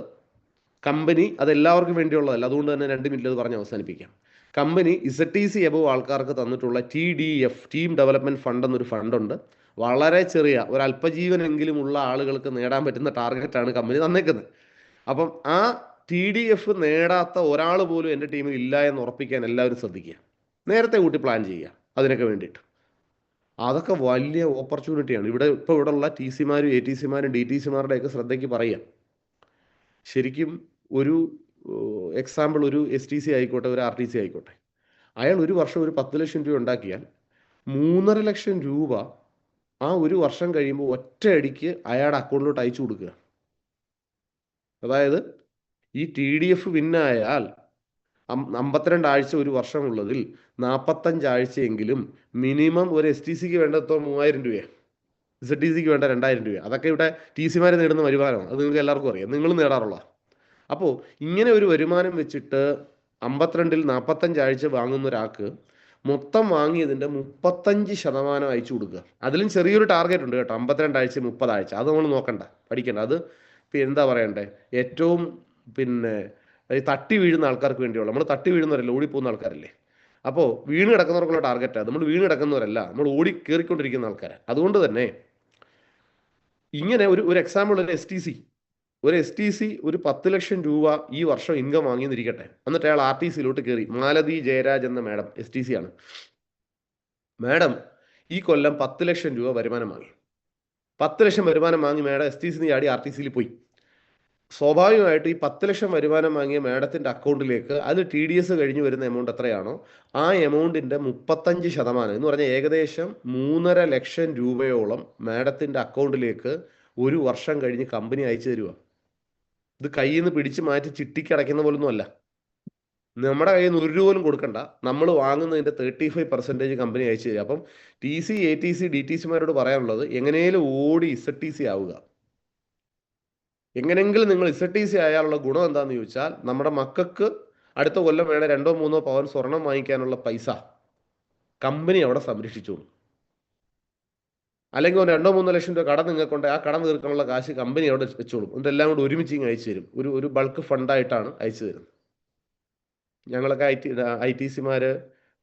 Speaker 1: കമ്പനി അതെല്ലാവർക്കും വേണ്ടിയുള്ളതല്ല, അതുകൊണ്ട് തന്നെ 2 മിനിറ്റ് അത് പറഞ്ഞ് അവസാനിപ്പിക്കാം. കമ്പനി ZTC എബവ് ആൾക്കാർക്ക് തന്നിട്ടുള്ള TDF, ടീം ഡെവലപ്മെൻറ്റ് ഫണ്ട് എന്നൊരു ഫണ്ടുണ്ട്. വളരെ ചെറിയ ഒരു അല്പജീവനെങ്കിലും ഉള്ള ആളുകൾക്ക് നേടാൻ പറ്റുന്ന ടാർഗറ്റാണ് കമ്പനി തന്നേക്കുന്നത്. അപ്പം ആ TDF നേടാത്ത ഒരാൾ പോലും എൻ്റെ ടീമിൽ ഇല്ല എന്ന് ഉറപ്പിക്കാൻ എല്ലാവരും ശ്രദ്ധിക്കുക. നേരത്തെ കൂട്ടി പ്ലാൻ ചെയ്യുക അതിനൊക്കെ വേണ്ടിയിട്ട്. അതൊക്കെ വലിയ ഓപ്പർച്യൂണിറ്റിയാണ്. ഇപ്പോൾ ഉള്ള TCമാരും ATCമാരും DTCമാരുടെയൊക്കെ ശ്രദ്ധയ്ക്ക് പറയുക. ശരിക്കും ഒരു എക്സാമ്പിൾ, ഒരു STC ആയിക്കോട്ടെ, ഒരു RTC ആയിക്കോട്ടെ, അയാൾ ഒരു വർഷം ഒരു 10 ലക്ഷം രൂപ ഉണ്ടാക്കിയാൽ 3.5 ലക്ഷം രൂപ ആ ഒരു വർഷം കഴിയുമ്പോൾ ഒറ്റയടിക്ക് അയാളുടെ അക്കൗണ്ടിലോട്ട് അയച്ചു കൊടുക്കുക. അതായത് ഈ TDF വിന്നായാൽ 52 ആഴ്ച ഒരു വർഷമുള്ളതിൽ 45 ആഴ്ചയെങ്കിലും മിനിമം ഒരു STCക്ക് വേണ്ടത്തോ 3000 രൂപയാണ്, ZTCക്ക് വേണ്ട 2000 രൂപ. അതൊക്കെ ഇവിടെ TCമാർ നേടുന്ന വരുമാനമാണ്. അത് നിങ്ങൾക്ക് എല്ലാവർക്കും അറിയാം, നിങ്ങൾ നേടാറുള്ള. അപ്പോൾ ഇങ്ങനെ ഒരു വരുമാനം വെച്ചിട്ട് 52-ൽ 45 ആഴ്ച വാങ്ങുന്ന ഒരാൾക്ക് മൊത്തം വാങ്ങിയതിൻ്റെ 35% അയച്ചു കൊടുക്കുക. അതിലും ചെറിയൊരു ടാർഗറ്റ് ഉണ്ട് കേട്ടോ, 52 ആഴ്ച 30 ആഴ്ച, അത് നമ്മൾ നോക്കണ്ട, പഠിക്കണ്ട. അത് എന്താ പറയണ്ടേ, ഏറ്റവും പിന്നെ ഈ തട്ടി വീഴുന്ന ആൾക്കാർക്ക് വേണ്ടിയുള്ള, നമ്മൾ തട്ടി വീഴുന്നവരല്ല, ഓടിപ്പോകുന്ന ആൾക്കാരല്ലേ. അപ്പോൾ വീണ് കിടക്കുന്നവർക്കുള്ള ടാർഗറ്റാണ്, നമ്മൾ വീണ് കിടക്കുന്നവരല്ല, നമ്മൾ ഓടി കയറിക്കൊണ്ടിരിക്കുന്ന ആൾക്കാരാണ്. അതുകൊണ്ട് തന്നെ ഇങ്ങനെ ഒരു എക്സാമ്പിൾ, ഒരു എസ് ടി സി ഒരു 10 ലക്ഷം രൂപ ഈ വർഷം ഇൻകം വാങ്ങിയെന്നിരിക്കട്ടെ. എന്നിട്ട് അയാൾ ആർ ടി സിയിലോട്ട് കയറി. മാലതി ജയരാജ് എന്ന മാഡം എസ് ടി സി ആണ്. മാഡം ഈ കൊല്ലം 10 ലക്ഷം രൂപ വരുമാനം വാങ്ങി. 10 ലക്ഷം വരുമാനം വാങ്ങി മാഡം എസ് ടി സിന്ന് ചാടി ആർ ടി സിയിൽ പോയി. സ്വാഭാവികമായിട്ട് ഈ 10 ലക്ഷം വരുമാനം വാങ്ങിയ മാഡത്തിന്റെ അക്കൗണ്ടിലേക്ക് അത് ടി ഡി എസ് കഴിഞ്ഞ് വരുന്ന എമൗണ്ട് എത്രയാണോ ആ എമൗണ്ടിന്റെ 35% എന്ന് പറഞ്ഞാൽ ഏകദേശം 3.5 ലക്ഷം രൂപയോളം മാഡത്തിന്റെ അക്കൗണ്ടിലേക്ക് ഒരു വർഷം കഴിഞ്ഞ് കമ്പനി അയച്ചു തരുക. ഇത് കയ്യിൽ നിന്ന് പിടിച്ച് മാറ്റി ചിട്ടിക്ക് അടയ്ക്കുന്ന പോലൊന്നും അല്ല. നമ്മുടെ കയ്യിൽ നിന്ന് 1 രൂപ പോലും കൊടുക്കണ്ട, നമ്മൾ വാങ്ങുന്നതിന്റെ 35% കമ്പനി അയച്ചു തരിക. അപ്പം T C, A T C, D T സിമാരോട് പറയാനുള്ളത്, എങ്ങനെയും ഓടി ഇസഡ് ടി സി ആവുക. എങ്ങനെയെങ്കിലും നിങ്ങൾ ഇസഡ് ടി സി ആയാലുള്ള ഗുണം എന്താണെന്ന് ചോദിച്ചാൽ, നമ്മുടെ മക്കൾക്ക് അടുത്ത കൊല്ലം വേണേൽ 2-3 പവൻ സ്വർണം വാങ്ങിക്കാനുള്ള പൈസ കമ്പനി അവിടെ സംരക്ഷിച്ചോളും. അല്ലെങ്കിൽ 2-3 ലക്ഷം രൂപ കടം നിങ്ങൾക്കുണ്ട്, ആ കടം തീർക്കാനുള്ള കാശ് കമ്പനി അവിടെ വെച്ചോളും. ഇതെല്ലാം കൂടി ഒരുമിച്ച് അയച്ചു തരും. ഒരു ബൾക്ക് ഫണ്ടായിട്ടാണ് അയച്ചു തരുന്നത്. ഞങ്ങളൊക്കെ ഐ ടി സിമാർ,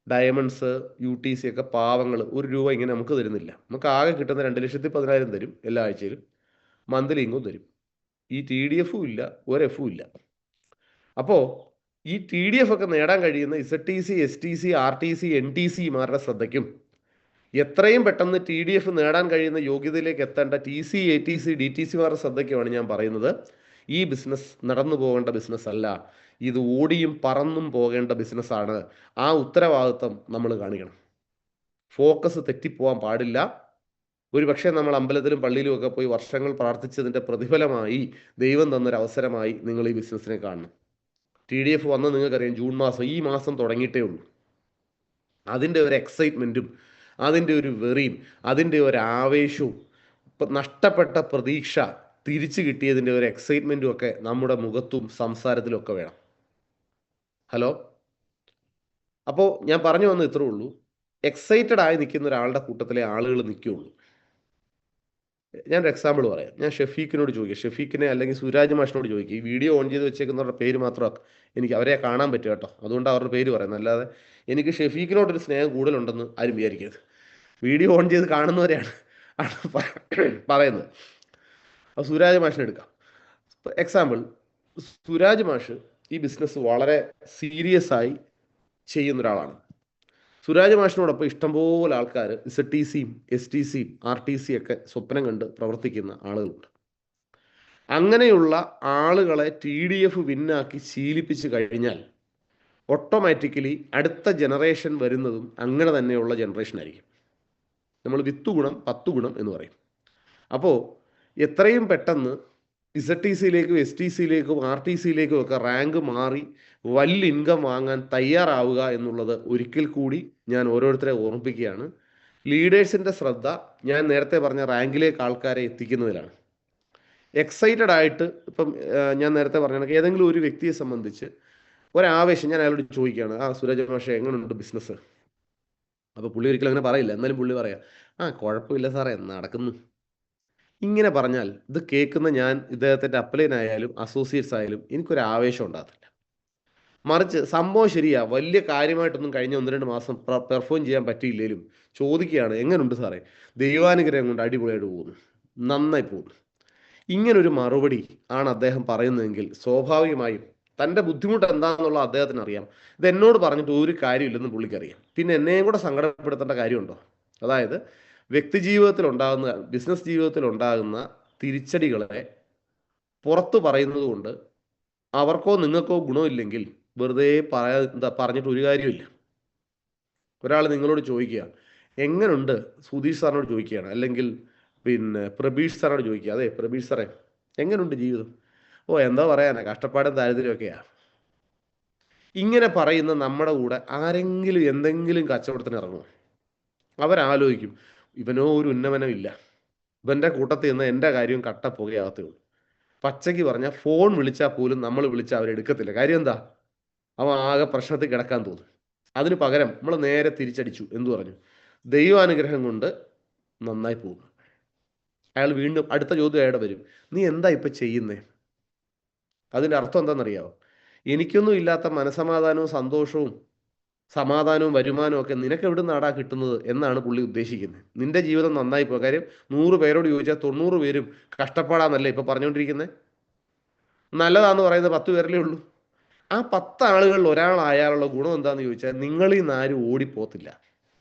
Speaker 1: ഡയമണ്ട്സ്, യു ടി സി ഒക്കെ പാവങ്ങൾ 1 രൂപ ഇങ്ങനെ നമുക്ക് തരുന്നില്ല. നമുക്ക് ആകെ കിട്ടുന്ന 2,10,000 തരും എല്ലാ ആഴ്ചയിലും, മന്ത്ലി ഇൻകം തരും. ഈ ടി ഡി എഫും ഇല്ല, ഒരു എഫും ഇല്ല. അപ്പോൾ ഈ ടി ഡി എഫ് ഒക്കെ നേടാൻ കഴിയുന്ന Z T C, S T C, R T C, N T സിമാരുടെ ശ്രദ്ധയ്ക്കും എത്രയും പെട്ടെന്ന് ടി ഡി എഫ് നേടാൻ കഴിയുന്ന യോഗ്യതയിലേക്ക് എത്തേണ്ട T C, A T C, D T സിമാരുടെ ശ്രദ്ധയ്ക്കുമാണ് ഞാൻ പറയുന്നത്, ഈ ബിസിനസ് നടന്നു പോകേണ്ട ബിസിനസ് അല്ല, ഇത് ഓടിയും പറന്നും പോകേണ്ട ബിസിനസ്സാണ്. ആ ഉത്തരവാദിത്വം നമ്മൾ കാണിക്കണം. ഫോക്കസ് തെറ്റിപ്പോവാൻ പാടില്ല. ഒരുപക്ഷെ നമ്മൾ അമ്പലത്തിലും പള്ളിയിലും ഒക്കെ പോയി വർഷങ്ങൾ പ്രാർത്ഥിച്ചതിൻ്റെ പ്രതിഫലമായി ദൈവം തന്നൊരു അവസരമായി നിങ്ങൾ ഈ ബിസിനസ്സിനെ കാണണം. ടി ഡി എഫ് വന്ന് നിങ്ങൾക്കറിയാം, ജൂൺ മാസം, ഈ മാസം തുടങ്ങിയിട്ടേ ഉള്ളൂ. അതിൻ്റെ ഒരു എക്സൈറ്റ്മെൻറ്റും അതിൻ്റെ ഒരു വെറിയും അതിൻ്റെ ഒരു ആവേശവും നഷ്ടപ്പെട്ട പ്രതീക്ഷ തിരിച്ചു കിട്ടിയതിൻ്റെ ഒരു എക്സൈറ്റ്മെൻറ്റും ഒക്കെ നമ്മുടെ മുഖത്തും സംസാരത്തിലും ഒക്കെ വേണം. ഹലോ, അപ്പോൾ ഞാൻ പറഞ്ഞു വന്നത് ഇത്രേ ഉള്ളൂ. എക്സൈറ്റഡ് ആയി നിൽക്കുന്ന ഒരാളുടെ കൂട്ടത്തിലെ ആളുകൾ നിൽക്കുകയുള്ളൂ. ഞാനൊരു എക്സാമ്പിൾ പറയാം. ഞാൻ ഷെഫീഖിനോട് ചോദിക്കുക, ഷെഫീഖിനെ അല്ലെങ്കിൽ സുരാജ് മാഷിനോട് ചോദിക്കുക. ഈ വീഡിയോ ഓൺ ചെയ്ത് വെച്ചേക്കുന്നവരുടെ പേര് മാത്രം എനിക്ക് അവരെ കാണാൻ പറ്റും കേട്ടോ, അതുകൊണ്ട് അവരുടെ പേര് പറയുന്നത്. അല്ലാതെ എനിക്ക് ഷെഫീഖിനോടൊരു സ്നേഹം കൂടുതലുണ്ടെന്ന് ആരും വിചാരിക്കരുത്. വീഡിയോ ഓൺ ചെയ്ത് കാണുന്നവരെയാണ് പറയുന്നത്. അപ്പോൾ സുരാജ് മാഷിനെ എടുക്കാം എക്സാമ്പിൾ. സുരാജ് മാഷ് ഈ ബിസിനസ് വളരെ സീരിയസ് ആയി ചെയ്യുന്ന ഒരാളാണ്. സുരാജ് മാഷിനോടൊപ്പം ഇഷ്ടംപോലെ ആൾക്കാർ ഇസഡ് ടി സിയും, എസ് ടി സിയും, ആർ ടി സി ഒക്കെ സ്വപ്നം കണ്ട് പ്രവർത്തിക്കുന്ന ആളുകളുണ്ട്. അങ്ങനെയുള്ള ആളുകളെ ടി ഡി എഫ് വിന്നാക്കി ശീലിപ്പിച്ച് കഴിഞ്ഞാൽ ഓട്ടോമാറ്റിക്കലി അടുത്ത ജനറേഷൻ വരുന്നതും അങ്ങനെ തന്നെയുള്ള ജനറേഷൻ ആയിരിക്കും. നമ്മൾ 10 ഗുണം 10 ഗുണം എന്ന് പറയും. അപ്പോൾ എത്രയും പെട്ടെന്ന് ഇസഡ് ടി സിയിലേക്കും, എസ് ടി സിയിലേക്കും, ആർ ടി സിയിലേക്കും ഒക്കെ റാങ്ക് മാറി വലിയ ഇൻകം വാങ്ങാൻ തയ്യാറാവുക എന്നുള്ളത് ഒരിക്കൽ കൂടി ഞാൻ ഓരോരുത്തരെ ഓർമ്മിപ്പിക്കുകയാണ്. ലീഡേഴ്സിൻ്റെ ശ്രദ്ധ ഞാൻ നേരത്തെ പറഞ്ഞ റാങ്കിലേക്ക് ആൾക്കാരെ എത്തിക്കുന്നതിലാണ്. എക്സൈറ്റഡ് ആയിട്ട്, ഇപ്പം ഞാൻ നേരത്തെ പറഞ്ഞ ഏതെങ്കിലും ഒരു വ്യക്തിയെ സംബന്ധിച്ച് ഒരാവേശം, ഞാൻ അയാളോട് ചോദിക്കുകയാണ്, സുരാജ് മാഷേ എങ്ങനെയുണ്ട് ബിസിനസ്? അപ്പോൾ പുള്ളി ഒരിക്കലും അങ്ങനെ പറയില്ല. എന്നാലും പുള്ളി പറയാം, കുഴപ്പമില്ല സാറേ, നടക്കുന്നു. ഇങ്ങനെ പറഞ്ഞാൽ ഇത് കേൾക്കുന്ന ഞാൻ, ഇദ്ദേഹത്തിൻ്റെ അപ്ലൈൻ ആയാലും അസോസിയേറ്റ്സ് ആയാലും എനിക്കൊരു ആവേശം ഉണ്ടാകത്തില്ല. മറിച്ച് സംഭവം ശരിയാ, വലിയ കാര്യമായിട്ടൊന്നും കഴിഞ്ഞ 1-2 മാസം പെർഫോം ചെയ്യാൻ പറ്റിയില്ലെങ്കിലും ചോദിക്കുകയാണ്, എങ്ങനെയുണ്ട് സാറേ? ദൈവാനുഗ്രഹം കൊണ്ട് അടിപൊളിയായിട്ട് പോകുന്നു, നന്നായി പോകുന്നു. ഇങ്ങനൊരു മറുപടി ആണ് അദ്ദേഹം പറയുന്നതെങ്കിൽ സ്വാഭാവികമായും തൻ്റെ ബുദ്ധിമുട്ട് എന്താണെന്നുള്ള അദ്ദേഹത്തിന് അറിയാം. ഇത് എന്നോട് പറഞ്ഞിട്ട് ഒരു കാര്യമില്ലെന്ന് പുള്ളിക്കറിയാം. പിന്നെ എന്നെയും കൂടെ സങ്കടപ്പെടുത്തേണ്ട കാര്യമുണ്ടോ? അതായത് വ്യക്തി ജീവിതത്തിൽ ഉണ്ടാകുന്ന, ബിസിനസ് ജീവിതത്തിൽ ഉണ്ടാകുന്ന തിരിച്ചടികളെ പുറത്ത് പറയുന്നത് കൊണ്ട് അവർക്കോ നിങ്ങൾക്കോ ഗുണമില്ലെങ്കിൽ വെറുതെ പറഞ്ഞിട്ട് ഒരു കാര്യമില്ല. ഒരാൾ നിങ്ങളോട് ചോദിക്കുക, എങ്ങനെയുണ്ട്? സുധീഷ് സാറിനോട് ചോദിക്കുകയാണ്, അല്ലെങ്കിൽ പ്രബീഷ് സാറിനോട് ചോദിക്കുക, അതെ പ്രബീഷ് സാറേ എങ്ങനെയുണ്ട് ജീവിതം? എന്താ പറയാനാ, കഷ്ടപ്പാടും ദാരിദ്ര്യമൊക്കെയാ. ഇങ്ങനെ പറയുന്ന നമ്മുടെ കൂടെ ആരെങ്കിലും എന്തെങ്കിലും കച്ചവടത്തിന് ഇറങ്ങുമോ? അവരാലോചിക്കും, ഇവനോ ഒരു ഉന്നമനമില്ല, ഇവൻ്റെ കൂട്ടത്തിൽ നിന്ന് എൻ്റെ കാര്യവും കട്ടപ്പുകയാകത്തേ ഉള്ളൂ. പച്ചയ്ക്ക് പറഞ്ഞാൽ ഫോൺ വിളിച്ചാൽ പോലും നമ്മൾ വിളിച്ചാൽ അവരെടുക്കത്തില്ല. കാര്യം എന്താ? അവൻ ആകെ പ്രശ്നത്തിൽ കിടക്കാൻ തോന്നും. അതിന് പകരം നമ്മൾ നേരെ തിരിച്ചടിച്ചു. എന്തു പറഞ്ഞു? ദൈവാനുഗ്രഹം കൊണ്ട് നന്നായി പോകും. അയാൾ വീണ്ടും അടുത്ത ചോദ്യം അയാളുടെ വരും, നീ എന്താ ഇപ്പം ചെയ്യുന്നേ? അതിൻ്റെ അർത്ഥം എന്താണെന്നറിയാമോ? എനിക്കൊന്നും ഇല്ലാത്ത മനസമാധാനവും സന്തോഷവും സമാധാനവും വരുമാനവും ഒക്കെ നിനക്ക് എവിടെ നിന്നാടാ കിട്ടുന്നത് എന്നാണ് പുള്ളി ഉദ്ദേശിക്കുന്നത്. നിന്റെ ജീവിതം നന്നായി പോകും. കാര്യം 100 പേരോട് ചോദിച്ചാൽ 90 പേരും കഷ്ടപ്പാടാന്നല്ലേ ഇപ്പം പറഞ്ഞുകൊണ്ടിരിക്കുന്നത്. നല്ലതാന്ന് പറയുന്നത് 10 പേരല്ലേ ഉള്ളൂ. ആ 10 ആളുകളിൽ ഒരാളായാലുള്ള ഗുണം എന്താണെന്ന് ചോദിച്ചാൽ നിങ്ങളിൽ നിന്ന് ആരും ഓടിപ്പോത്തില്ല.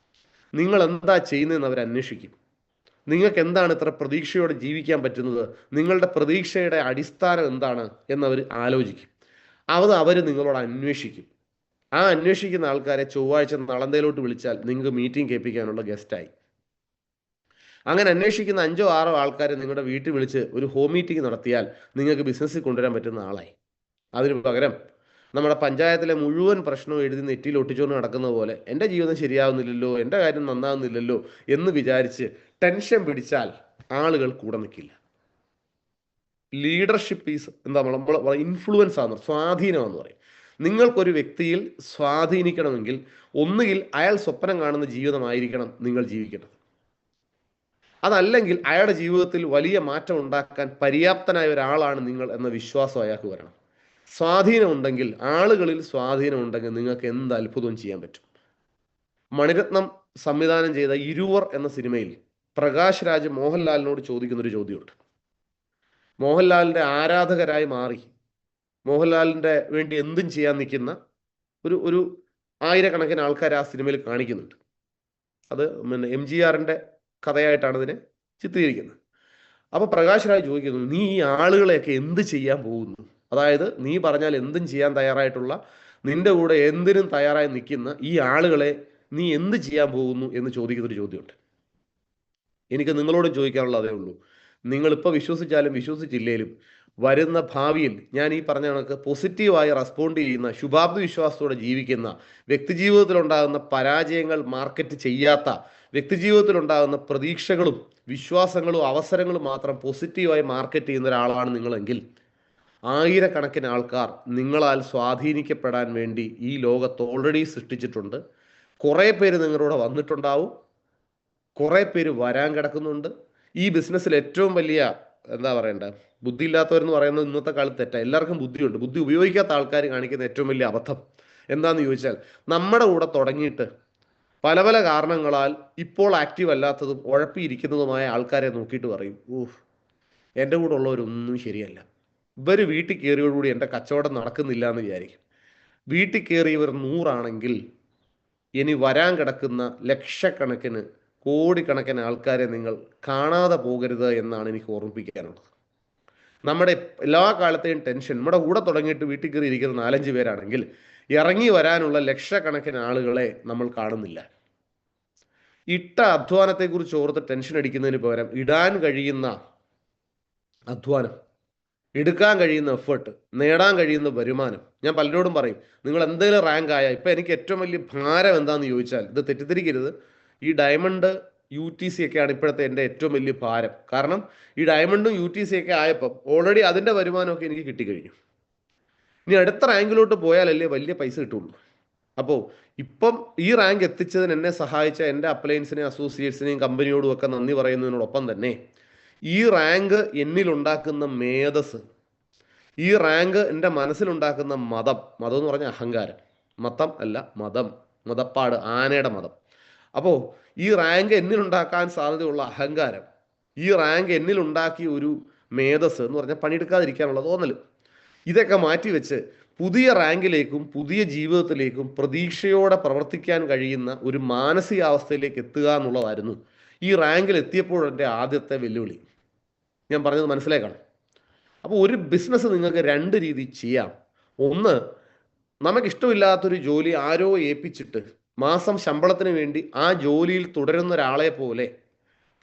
Speaker 1: നിങ്ങൾ എന്താ ചെയ്യുന്നതെന്ന് അവർ അന്വേഷിക്കും. നിങ്ങൾക്ക് എന്താണ് ഇത്ര പ്രതീക്ഷയോടെ ജീവിക്കാൻ പറ്റുന്നത്, നിങ്ങളുടെ പ്രതീക്ഷയുടെ അടിസ്ഥാനം എന്താണ് എന്നവർ ആലോചിക്കും. അത് അവർ നിങ്ങളോട് അന്വേഷിക്കും. ആ അന്വേഷിക്കുന്ന ആൾക്കാരെ ചൊവ്വാഴ്ച നളന്തയിലോട്ട് വിളിച്ചാൽ നിങ്ങൾക്ക് മീറ്റിംഗ് കേൾപ്പിക്കാനുള്ള ഗസ്റ്റായി. അങ്ങനെ അന്വേഷിക്കുന്ന 5 or 6 ആൾക്കാരെ നിങ്ങളുടെ വീട്ടിൽ വിളിച്ച് ഒരു ഹോം മീറ്റിംഗ് നടത്തിയാൽ നിങ്ങൾക്ക് ബിസിനസ്സിൽ കൊണ്ടുവരാൻ പറ്റുന്ന ആളായി. അതിന് പകരം നമ്മുടെ പഞ്ചായത്തിലെ മുഴുവൻ പ്രശ്നവും എഴുതി നെറ്റിയിൽ ഒട്ടിച്ചുകൊണ്ട് നടക്കുന്ന പോലെ എൻ്റെ ജീവിതം ശരിയാവുന്നില്ലല്ലോ, എൻ്റെ കാര്യം നന്നാവുന്നില്ലല്ലോ എന്ന് വിചാരിച്ച് ടെൻഷൻ പിടിച്ചാൽ ആളുകൾ കൂടെ നിൽക്കില്ല. ലീഡർഷിപ്പ് ഈസ് എന്താ നമ്മൾ ഇൻഫ്ലുവൻസ് ആണ്, സ്വാധീനമാണെന്ന് പറയും. നിങ്ങൾക്കൊരു വ്യക്തിയിൽ സ്വാധീനിക്കണമെങ്കിൽ ഒന്നുകിൽ അയാൾ സ്വപ്നം കാണുന്ന ജീവിതമായിരിക്കണം നിങ്ങൾ ജീവിക്കേണ്ടത്. അതല്ലെങ്കിൽ അയാളുടെ ജീവിതത്തിൽ വലിയ മാറ്റം ഉണ്ടാക്കാൻ പര്യാപ്തനായ ഒരാളാണ് നിങ്ങൾ എന്ന വിശ്വാസം അയാൾക്ക് വരണം. സ്വാധീനം ഉണ്ടെങ്കിൽ, ആളുകളിൽ സ്വാധീനം ഉണ്ടെങ്കിൽ നിങ്ങൾക്ക് എന്ത് അത്ഭുതവും ചെയ്യാൻ പറ്റും. മണിരത്നം സംവിധാനം ചെയ്ത ഇരുവർ എന്ന സിനിമയിൽ പ്രകാശ് രാജ് മോഹൻലാലിനോട് ചോദിക്കുന്നൊരു ചോദ്യമുണ്ട്. മോഹൻലാലിൻ്റെ ആരാധകരായി മാറി മോഹൻലാലിൻ്റെ വേണ്ടി എന്തും ചെയ്യാൻ നിൽക്കുന്ന ഒരു ആയിരക്കണക്കിന് ആൾക്കാർ ആ സിനിമയിൽ കാണിക്കുന്നുണ്ട്. അത് MGRൻ്റെ കഥയായിട്ടാണ് ഇതിനെ ചിത്രീകരിക്കുന്നത്. അപ്പോൾ പ്രകാശ് രാജ് ചോദിക്കുന്നു, നീ ഈ ആളുകളെയൊക്കെ എന്ത് ചെയ്യാൻ പോകുന്നു? അതായത് നീ പറഞ്ഞാൽ എന്തും ചെയ്യാൻ തയ്യാറായിട്ടുള്ള, നിന്റെ കൂടെ എന്തിനും തയ്യാറായി നിൽക്കുന്ന ഈ ആളുകളെ നീ എന്ത് ചെയ്യാൻ പോകുന്നു എന്ന് ചോദിക്കുന്നൊരു ചോദ്യമുണ്ട്. എനിക്ക് നിങ്ങളോടും ചോദിക്കാനുള്ള അതേ ഉള്ളൂ. നിങ്ങളിപ്പോൾ വിശ്വസിച്ചാലും വിശ്വസിച്ചില്ലേലും വരുന്ന ഭാവിയിൽ ഞാൻ ഈ പറഞ്ഞ കണക്ക് പോസിറ്റീവായി റെസ്പോണ്ട് ചെയ്യുന്ന, ശുഭാപ്തി വിശ്വാസത്തോടെ ജീവിക്കുന്ന, വ്യക്തിജീവിതത്തിലുണ്ടാകുന്ന പരാജയങ്ങൾ മാർക്കറ്റ് ചെയ്യാത്ത, വ്യക്തിജീവിതത്തിലുണ്ടാകുന്ന പ്രതീക്ഷകളും വിശ്വാസങ്ങളും അവസരങ്ങളും മാത്രം പോസിറ്റീവായി മാർക്കറ്റ് ചെയ്യുന്ന ഒരാളാണ് നിങ്ങളെങ്കിൽ ആയിരക്കണക്കിന് ആൾക്കാർ നിങ്ങളാൽ സ്വാധീനിക്കപ്പെടാൻ വേണ്ടി ഈ ലോകത്ത് ഓൾറെഡി സൃഷ്ടിച്ചിട്ടുണ്ട്. കുറേ പേര് നിങ്ങളുടെ വന്നിട്ടുണ്ടാവും, കുറേ പേര് വരാൻ കിടക്കുന്നുണ്ട്. ഈ ബിസിനസ്സിൽ ഏറ്റവും വലിയ എന്താ പറയണ്ട, ബുദ്ധിയില്ലാത്തവരെന്ന് പറയുന്നത് ഇന്നത്തെ കാലത്ത് തെറ്റാണ്. എല്ലാവർക്കും ബുദ്ധിയുണ്ട്. ബുദ്ധി ഉപയോഗിക്കാത്ത ആൾക്കാർ കാണിക്കുന്ന ഏറ്റവും വലിയ അബദ്ധം എന്താണെന്ന് ചോദിച്ചാൽ, നമ്മുടെ കൂടെ തുടങ്ങിയിട്ട് പല പല കാരണങ്ങളാൽ ഇപ്പോൾ ആക്റ്റീവ് അല്ലാത്തതും ഉഴപ്പിയിരിക്കുന്നതുമായ ആൾക്കാരെ നോക്കിയിട്ട് പറയും, എൻ്റെ കൂടെ ഉള്ളവരൊന്നും ശരിയല്ല, ഇവർ വീട്ടിൽ കയറിയോടുകൂടി എൻ്റെ കച്ചവടം നടക്കുന്നില്ല എന്ന് വിചാരിക്കും. വീട്ടിൽ കയറിയവർ 100 ആണെങ്കിൽ ഇനി വരാൻ കിടക്കുന്ന ലക്ഷക്കണക്കിന് കോടിക്കണക്കിന് ആൾക്കാരെ നിങ്ങൾ കാണാതെ പോകരുത് എന്നാണ് എനിക്ക് ഓർമ്മിപ്പിക്കാനുള്ളത്. നമ്മുടെ എല്ലാ കാലത്തെയും ടെൻഷൻ നമ്മുടെ കൂടെ തുടങ്ങിയിട്ട് വീട്ടിൽ കയറി ഇരിക്കുന്ന 4-5 പേരാണെങ്കിൽ ഇറങ്ങി വരാനുള്ള ലക്ഷക്കണക്കിന് ആളുകളെ നമ്മൾ കാണുന്നില്ല. ഇട്ട അധ്വാനത്തെക്കുറിച്ച് ഓർത്ത് ടെൻഷൻ അടിക്കുന്നതിന് പകരം ഇടാൻ കഴിയുന്ന അധ്വാനം, എടുക്കാൻ കഴിയുന്ന എഫേർട്ട്, നേടാൻ കഴിയുന്ന വരുമാനം. ഞാൻ പലരോടും പറയും, നിങ്ങൾ എന്തെങ്കിലും റാങ്ക് ആയാൽ, ഇപ്പം എനിക്ക് ഏറ്റവും വലിയ ഭാരം എന്താണെന്ന് ചോദിച്ചാൽ, ഇത് തെറ്റിദ്ധരിക്കരുത്, ഈ ഡയമണ്ട് UTC ഒക്കെയാണ് ഇപ്പോഴത്തെ എൻ്റെ ഏറ്റവും വലിയ ഭാരം. കാരണം ഈ ഡയമണ്ടും UTC ഒക്കെ ആയപ്പം ഓൾറെഡി അതിൻ്റെ വരുമാനമൊക്കെ എനിക്ക് കിട്ടിക്കഴിഞ്ഞു. ഇനി അടുത്ത റാങ്കിലോട്ട് പോയാലല്ലേ വലിയ പൈസ കിട്ടുള്ളൂ. അപ്പോൾ ഇപ്പം ഈ റാങ്ക് എത്തിച്ചതിന് എന്നെ സഹായിച്ച എൻ്റെ അപ്ലയൻസിനെയും അസോസിയേറ്റ്സിനെയും കമ്പനിയോടും ഒക്കെ നന്ദി പറയുന്നതിനോടൊപ്പം തന്നെ ഈ റാങ്ക് എന്നിലുണ്ടാക്കുന്ന മേധസ്, ഈ റാങ്ക് എൻ്റെ മനസ്സിലുണ്ടാക്കുന്ന മതം എന്ന് പറഞ്ഞാൽ അഹങ്കാരം, മതം അല്ല മതം, മതപ്പാട്, ആനയുടെ മതം. അപ്പോൾ ഈ റാങ്ക് എന്നിലുണ്ടാക്കാൻ സാധ്യതയുള്ള അഹങ്കാരം, ഈ റാങ്ക് എന്നിലുണ്ടാക്കിയ ഒരു മേധസ് എന്ന് പറഞ്ഞാൽ പണിയെടുക്കാതിരിക്കാനുള്ള തോന്നൽ, ഇതൊക്കെ മാറ്റിവെച്ച് പുതിയ റാങ്കിലേക്കും പുതിയ ജീവിതത്തിലേക്കും പ്രതീക്ഷയോടെ പ്രവർത്തിക്കാൻ കഴിയുന്ന ഒരു മാനസികാവസ്ഥയിലേക്ക് എത്തുക എന്നുള്ളതായിരുന്നു ഈ റാങ്കിൽ എത്തിയപ്പോഴെൻ്റെ ആദ്യത്തെ വെല്ലുവിളി. ഞാൻ പറഞ്ഞത് മനസ്സിലാക്കണം. അപ്പോൾ ഒരു ബിസിനസ് നിങ്ങൾക്ക് 2 രീതി ചെയ്യാം. ഒന്ന്, നമുക്കിഷ്ടമില്ലാത്തൊരു ജോലി ആരോ ഏൽപ്പിച്ചിട്ട് മാസം ശമ്പളത്തിന് വേണ്ടി ആ ജോലിയിൽ തുടരുന്ന ഒരാളെ പോലെ,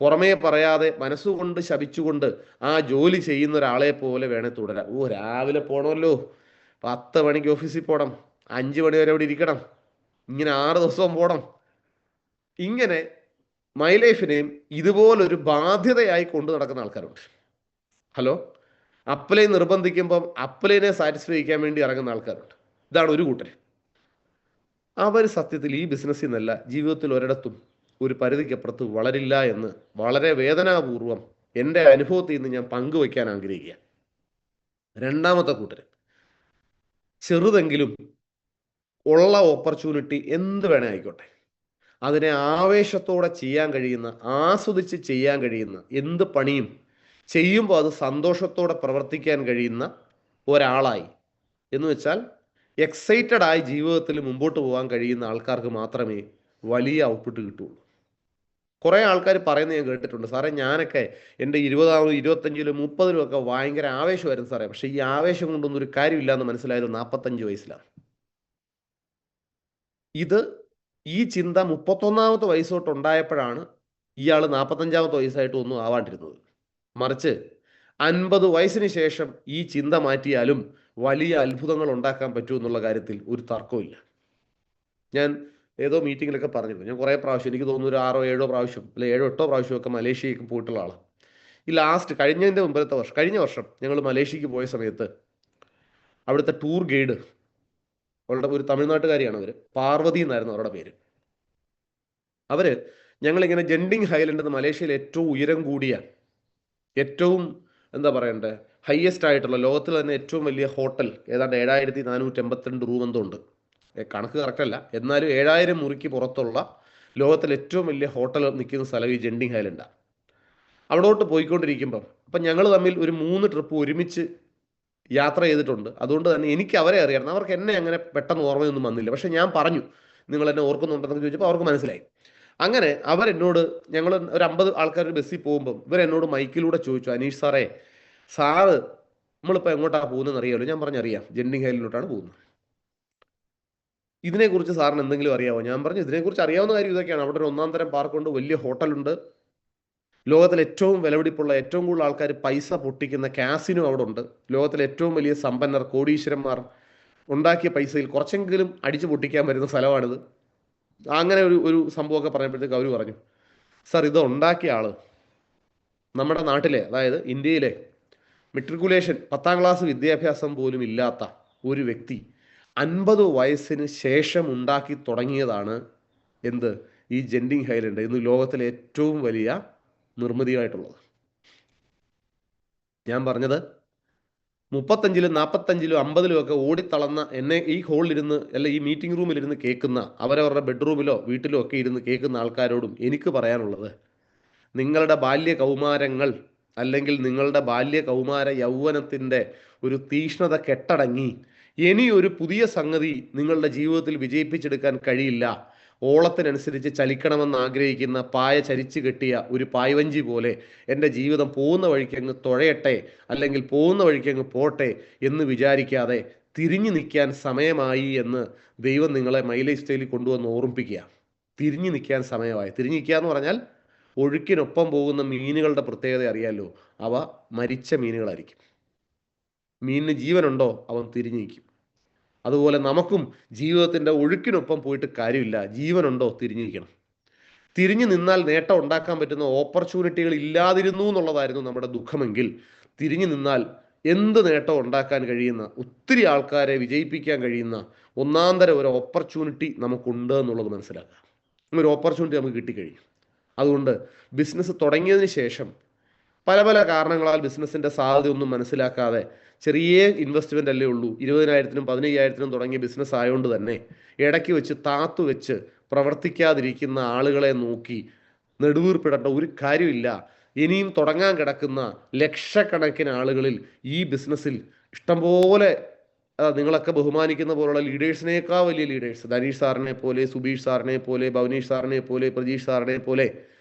Speaker 1: പുറമേ പറയാതെ മനസ്സുകൊണ്ട് ശപിച്ചുകൊണ്ട് ആ ജോലി ചെയ്യുന്ന ഒരാളെ പോലെ വേണേൽ തുടരാം. രാവിലെ പോകണമല്ലോ, 10 മണിക്ക് ഓഫീസിൽ പോകണം, 5 മണി വരെ അവിടെ ഇരിക്കണം, ഇങ്ങനെ 6 ദിവസവും പോകണം. ഇങ്ങനെ മൈ ലൈഫിനെയും ഇതുപോലൊരു ബാധ്യതയായി കൊണ്ടു നടക്കുന്ന ആൾക്കാരുണ്ട്. ഹലോ, അപ്ലൈ നിർബന്ധിക്കുമ്പം അപ്ലൈനെ സാറ്റിസ്ഫൈ ചെയ്യാൻ വേണ്ടി ഇറങ്ങുന്ന ആൾക്കാരുണ്ട്. ഇതാണ് ഒരു കൂട്ടർ. അവർ സത്യത്തിൽ ഈ ബിസിനസ്സിൽ നിന്നല്ല ജീവിതത്തിൽ ഒരിടത്തും ഒരു പരിധിക്കപ്പുറത്ത് വളരില്ല എന്ന് വളരെ വേദനാപൂർവം എൻ്റെ അനുഭവത്തിൽ നിന്ന് ഞാൻ പങ്കുവയ്ക്കാൻ ആഗ്രഹിക്കുക. രണ്ടാമത്തെ കൂട്ടർ, ചെറുതെങ്കിലും ഉള്ള ഓപ്പർച്യൂണിറ്റി എന്ത് വേണേ ആയിക്കോട്ടെ, അതിനെ ആവേശത്തോടെ ചെയ്യാൻ കഴിയുന്ന, ആസ്വദിച്ച് ചെയ്യാൻ കഴിയുന്ന, എന്ത് പണിയും ചെയ്യുമ്പോൾ അത് സന്തോഷത്തോടെ പ്രവർത്തിക്കാൻ കഴിയുന്ന ഒരാളായി, എന്ന് വെച്ചാൽ എക്സൈറ്റഡ് ആയി ജീവിതത്തിൽ മുമ്പോട്ട് പോകാൻ കഴിയുന്ന ആൾക്കാർക്ക് മാത്രമേ വലിയ ഔട്ട്പുട്ട് കിട്ടുള്ളൂ. കുറേ ആൾക്കാർ പറയുന്നത് ഞാൻ കേട്ടിട്ടുണ്ട്, സാറേ ഞാനൊക്കെ എൻ്റെ 20-ാമത് 25-ലും 30-ലും ഒക്കെ ഭയങ്കര ആവേശമായിരുന്നു സാറേ, പക്ഷേ ഈ ആവേശം കൊണ്ടൊന്നും ഒരു കാര്യമില്ല എന്ന് മനസ്സിലായത് 45 വയസ്സിലാണ്. ഈ ചിന്ത 31-ാമത്തെ വയസ്സ് തൊട്ട് ഉണ്ടായപ്പോഴാണ് ഇയാൾ 45-ാമത്തെ വയസ്സായിട്ട് ഒന്നും ആവാണ്ടിരുന്നത്. മറിച്ച് 50 വയസ്സിന് ശേഷം ഈ ചിന്ത മാറ്റിയാലും വലിയ അത്ഭുതങ്ങൾ ഉണ്ടാക്കാൻ പറ്റും എന്നുള്ള കാര്യത്തിൽ ഒരു തർക്കമില്ല. ഞാൻ ഏതോ മീറ്റിങ്ങിലൊക്കെ പറഞ്ഞിരുന്നു, ഞാൻ കുറേ പ്രാവശ്യം, എനിക്ക് തോന്നുന്നു ഒരു 6-7 പ്രാവശ്യം അല്ലെ 7-8 പ്രാവശ്യമൊക്കെ മലേഷ്യയ്ക്ക് പോയിട്ടുള്ള ആളാണ്. ഈ ലാസ്റ്റ് കഴിഞ്ഞ വർഷം ഞങ്ങൾ മലേഷ്യക്ക് പോയ സമയത്ത് അവിടുത്തെ ടൂർ ഗൈഡ്, അവരുടെ ഒരു തമിഴ്നാട്ടുകാരിയാണ്, അവർ പാർവതി എന്നായിരുന്നു അവരുടെ പേര്. അവര് ഞങ്ങളിങ്ങനെ ജെൻഡിങ് ഹൈലൻഡ് എന്ന് മലേഷ്യയിലെ ഏറ്റവും ഉയരം കൂടിയ, ഏറ്റവും എന്താ പറയണ്ടേ, ഹയസ്റ്റ് ആയിട്ടുള്ള, ലോകത്തിൽ തന്നെ ഏറ്റവും വലിയ ഹോട്ടൽ, ഏതാണ്ട് 7482 റൂം എന്തോ ഉണ്ട്, കണക്ക് കറക്റ്റല്ല, എന്നാലും 7000 മുറിക്ക് പുറത്തുള്ള ലോകത്തിലെ ഏറ്റവും വലിയ ഹോട്ടൽ നിൽക്കുന്ന സ്ഥലം ഈ ജെൻഡിങ് ഹൈലൻഡാണ്. അവിടോട്ട് പോയിക്കൊണ്ടിരിക്കുമ്പം അപ്പം ഞങ്ങൾ തമ്മിൽ ഒരു 3 ട്രിപ്പ് ഒരുമിച്ച് യാത്ര ചെയ്തിട്ടുണ്ട്. അതുകൊണ്ട് തന്നെ എനിക്ക് അവരെ അറിയാം, അവർക്ക് എന്നെ അങ്ങനെ പെട്ടെന്ന് ഓർമ്മയൊന്നും വന്നില്ല. പക്ഷെ ഞാൻ പറഞ്ഞു, നിങ്ങൾ എന്നെ ഓർക്കുന്നുണ്ടെന്ന് ചോദിച്ചപ്പോൾ അവർക്ക് മനസ്സിലായി. അങ്ങനെ അവരെന്നോട്, ഞങ്ങൾ ഒരു 50 ആൾക്കാർ ബസ്സിൽ പോകുമ്പം ഇവരെന്നോട് മൈക്കിലൂടെ ചോദിച്ചു, അനീഷ് സാറേ, സാറ് നമ്മളിപ്പോൾ എങ്ങോട്ടാണ് പോകുന്നതെന്ന് അറിയാമല്ലോ? ഞാൻ പറഞ്ഞറിയാം, ജെൻഡിങ് ഹൈലൻഡിലോട്ടാണ് പോകുന്നത്. ഇതിനെക്കുറിച്ച് സാറിന് എന്തെങ്കിലും അറിയാമോ? ഞാൻ പറഞ്ഞു, ഇതിനെക്കുറിച്ച് അറിയാവുന്ന കാര്യം ഇതൊക്കെയാണ്. അവിടെ ഒരു 1-ാം തരം പാർക്കുണ്ട്, വലിയ ഹോട്ടലുണ്ട്, ലോകത്തിലെ ഏറ്റവും വിലപിടിപ്പുള്ള, ഏറ്റവും കൂടുതൽ ആൾക്കാർ പൈസ പൊട്ടിക്കുന്ന കാസിനോ അവിടെ ഉണ്ട്, ലോകത്തിലെ ഏറ്റവും വലിയ സമ്പന്നർ, കോടീശ്വരന്മാർ ഉണ്ടാക്കിയ പൈസയിൽ കുറച്ചെങ്കിലും അടിച്ചു പൊട്ടിക്കാൻ വരുന്ന സ്ഥലമാണിത്. അങ്ങനെ ഒരു സംഭവമൊക്കെ പറയുമ്പോഴത്തേക്ക് അവർ പറഞ്ഞു, സാർ ഇത് ഉണ്ടാക്കിയ ആള് നമ്മുടെ നാട്ടിലെ, അതായത് ഇന്ത്യയിലെ മെട്രിക്കുലേഷൻ 10-ാം ക്ലാസ് വിദ്യാഭ്യാസം പോലും ഇല്ലാത്ത ഒരു വ്യക്തി 50 വയസ്സിന് ശേഷം ഉണ്ടാക്കി തുടങ്ങിയതാണ് എന്ത്, ഈ ജെൻഡിങ് ഹൈലൻഡ്, ഇന്ന് ലോകത്തിലെ ഏറ്റവും വലിയ നിർമ്മിതിയായിട്ടുള്ളത്. ഞാൻ പറഞ്ഞത് 35-ലും 45-ലും 50-ലും ഒക്കെ ഓടിത്തളർന്ന എന്നെ ഈ ഹോളിലിരുന്ന്, അല്ല ഈ മീറ്റിംഗ് റൂമിലിരുന്ന് കേൾക്കുന്ന, അവരവരുടെ ബെഡ്റൂമിലോ വീട്ടിലോ ഒക്കെ ഇരുന്ന് കേൾക്കുന്ന ആൾക്കാരോടും എനിക്ക് പറയാനുള്ളത്, നിങ്ങളുടെ ബാല്യ കൗമാരങ്ങൾ, അല്ലെങ്കിൽ നിങ്ങളുടെ ബാല്യ കൗമാര യൗവനത്തിൻ്റെ ഒരു തീഷ്ണത കെട്ടടങ്ങി ഇനി ഒരു പുതിയ സംഗതി നിങ്ങളുടെ ജീവിതത്തിൽ വിജയിപ്പിച്ചെടുക്കാൻ കഴിയില്ല. ഓളത്തിനനുസരിച്ച് ചലിക്കണമെന്ന് ആഗ്രഹിക്കുന്ന പായ ചരിച്ചു കെട്ടിയ ഒരു പായ്വഞ്ചി പോലെ എൻ്റെ ജീവിതം പോകുന്ന വഴിക്ക് അങ്ങ് തുഴയട്ടെ, അല്ലെങ്കിൽ പോകുന്ന വഴിക്ക് അങ്ങ് പോട്ടെ എന്ന് വിചാരിക്കാതെ തിരിഞ്ഞു നിൽക്കാൻ സമയമായി എന്ന് ദൈവം നിങ്ങളെ മൈലേജ് സ്റ്റൈലിൽ കൊണ്ടുവന്ന് ഓർമ്മിപ്പിക്കുക. തിരിഞ്ഞു നിൽക്കാൻ സമയമായി. തിരിഞ്ഞു നിൽക്കുക എന്ന് പറഞ്ഞാൽ ഒഴുക്കിനൊപ്പം പോകുന്ന മീനുകളുടെ പ്രത്യേകത അറിയാമല്ലോ, അവ മരിച്ച മീനുകളായിരിക്കും. മീനിന് ജീവനുണ്ടോ അവൻ തിരിഞ്ഞു നിൽക്കും. അതുപോലെ നമുക്കും ജീവിതത്തിൻ്റെ ഒഴുക്കിനൊപ്പം പോയിട്ട് കാര്യമില്ല, ജീവനുണ്ടോ തിരിഞ്ഞിരിക്കണം. തിരിഞ്ഞു നിന്നാൽ നേട്ടം ഉണ്ടാക്കാൻ പറ്റുന്ന ഓപ്പർച്യൂണിറ്റികൾ ഇല്ലാതിരുന്നു എന്നുള്ളതായിരുന്നു നമ്മുടെ ദുഃഖമെങ്കിൽ, തിരിഞ്ഞു നിന്നാൽ എന്ത് നേട്ടം ഉണ്ടാക്കാൻ കഴിയുന്ന, ഒത്തിരി ആൾക്കാരെ വിജയിപ്പിക്കാൻ കഴിയുന്ന 1-ാം തരം ഒരു ഓപ്പർച്യൂണിറ്റി നമുക്കുണ്ട് എന്നുള്ളത് മനസ്സിലാക്കുക. ഒരു ഓപ്പർച്യൂണിറ്റി നമുക്ക് കിട്ടിക്കഴിയും. അതുകൊണ്ട് ബിസിനസ് തുടങ്ങിയതിന് ശേഷം പല പല കാരണങ്ങളാൽ ബിസിനസ്സിൻ്റെ സാധ്യതയൊന്നും മനസ്സിലാക്കാതെ, ചെറിയ ഇൻവെസ്റ്റ്മെൻ്റ് അല്ലേ ഉള്ളൂ, 20,000-നും 15,000-നും തുടങ്ങിയ ബിസിനസ് ആയതുകൊണ്ട് തന്നെ ഇടയ്ക്ക് വെച്ച് താത്തു വെച്ച് പ്രവർത്തിക്കാതിരിക്കുന്ന ആളുകളെ നോക്കി നെടുവീർപ്പിടേണ്ട ഒരു കാര്യമില്ല. ഇനിയും തുടങ്ങാൻ കിടക്കുന്ന ലക്ഷക്കണക്കിന് ആളുകളിൽ ഈ ബിസിനസ്സിൽ ഇഷ്ടംപോലെ നിങ്ങളൊക്കെ ബഹുമാനിക്കുന്ന പോലുള്ള ലീഡേഴ്സിനേക്കാൾ വലിയ ലീഡേഴ്സ്, ധനീഷ് സാറിനെ പോലെ, സുബീഷ് സാറിനെ പോലെ, ഭവനീഷ് സാറിനെ പോലെ, പ്രജീഷ് സാറിനെ പോലെ,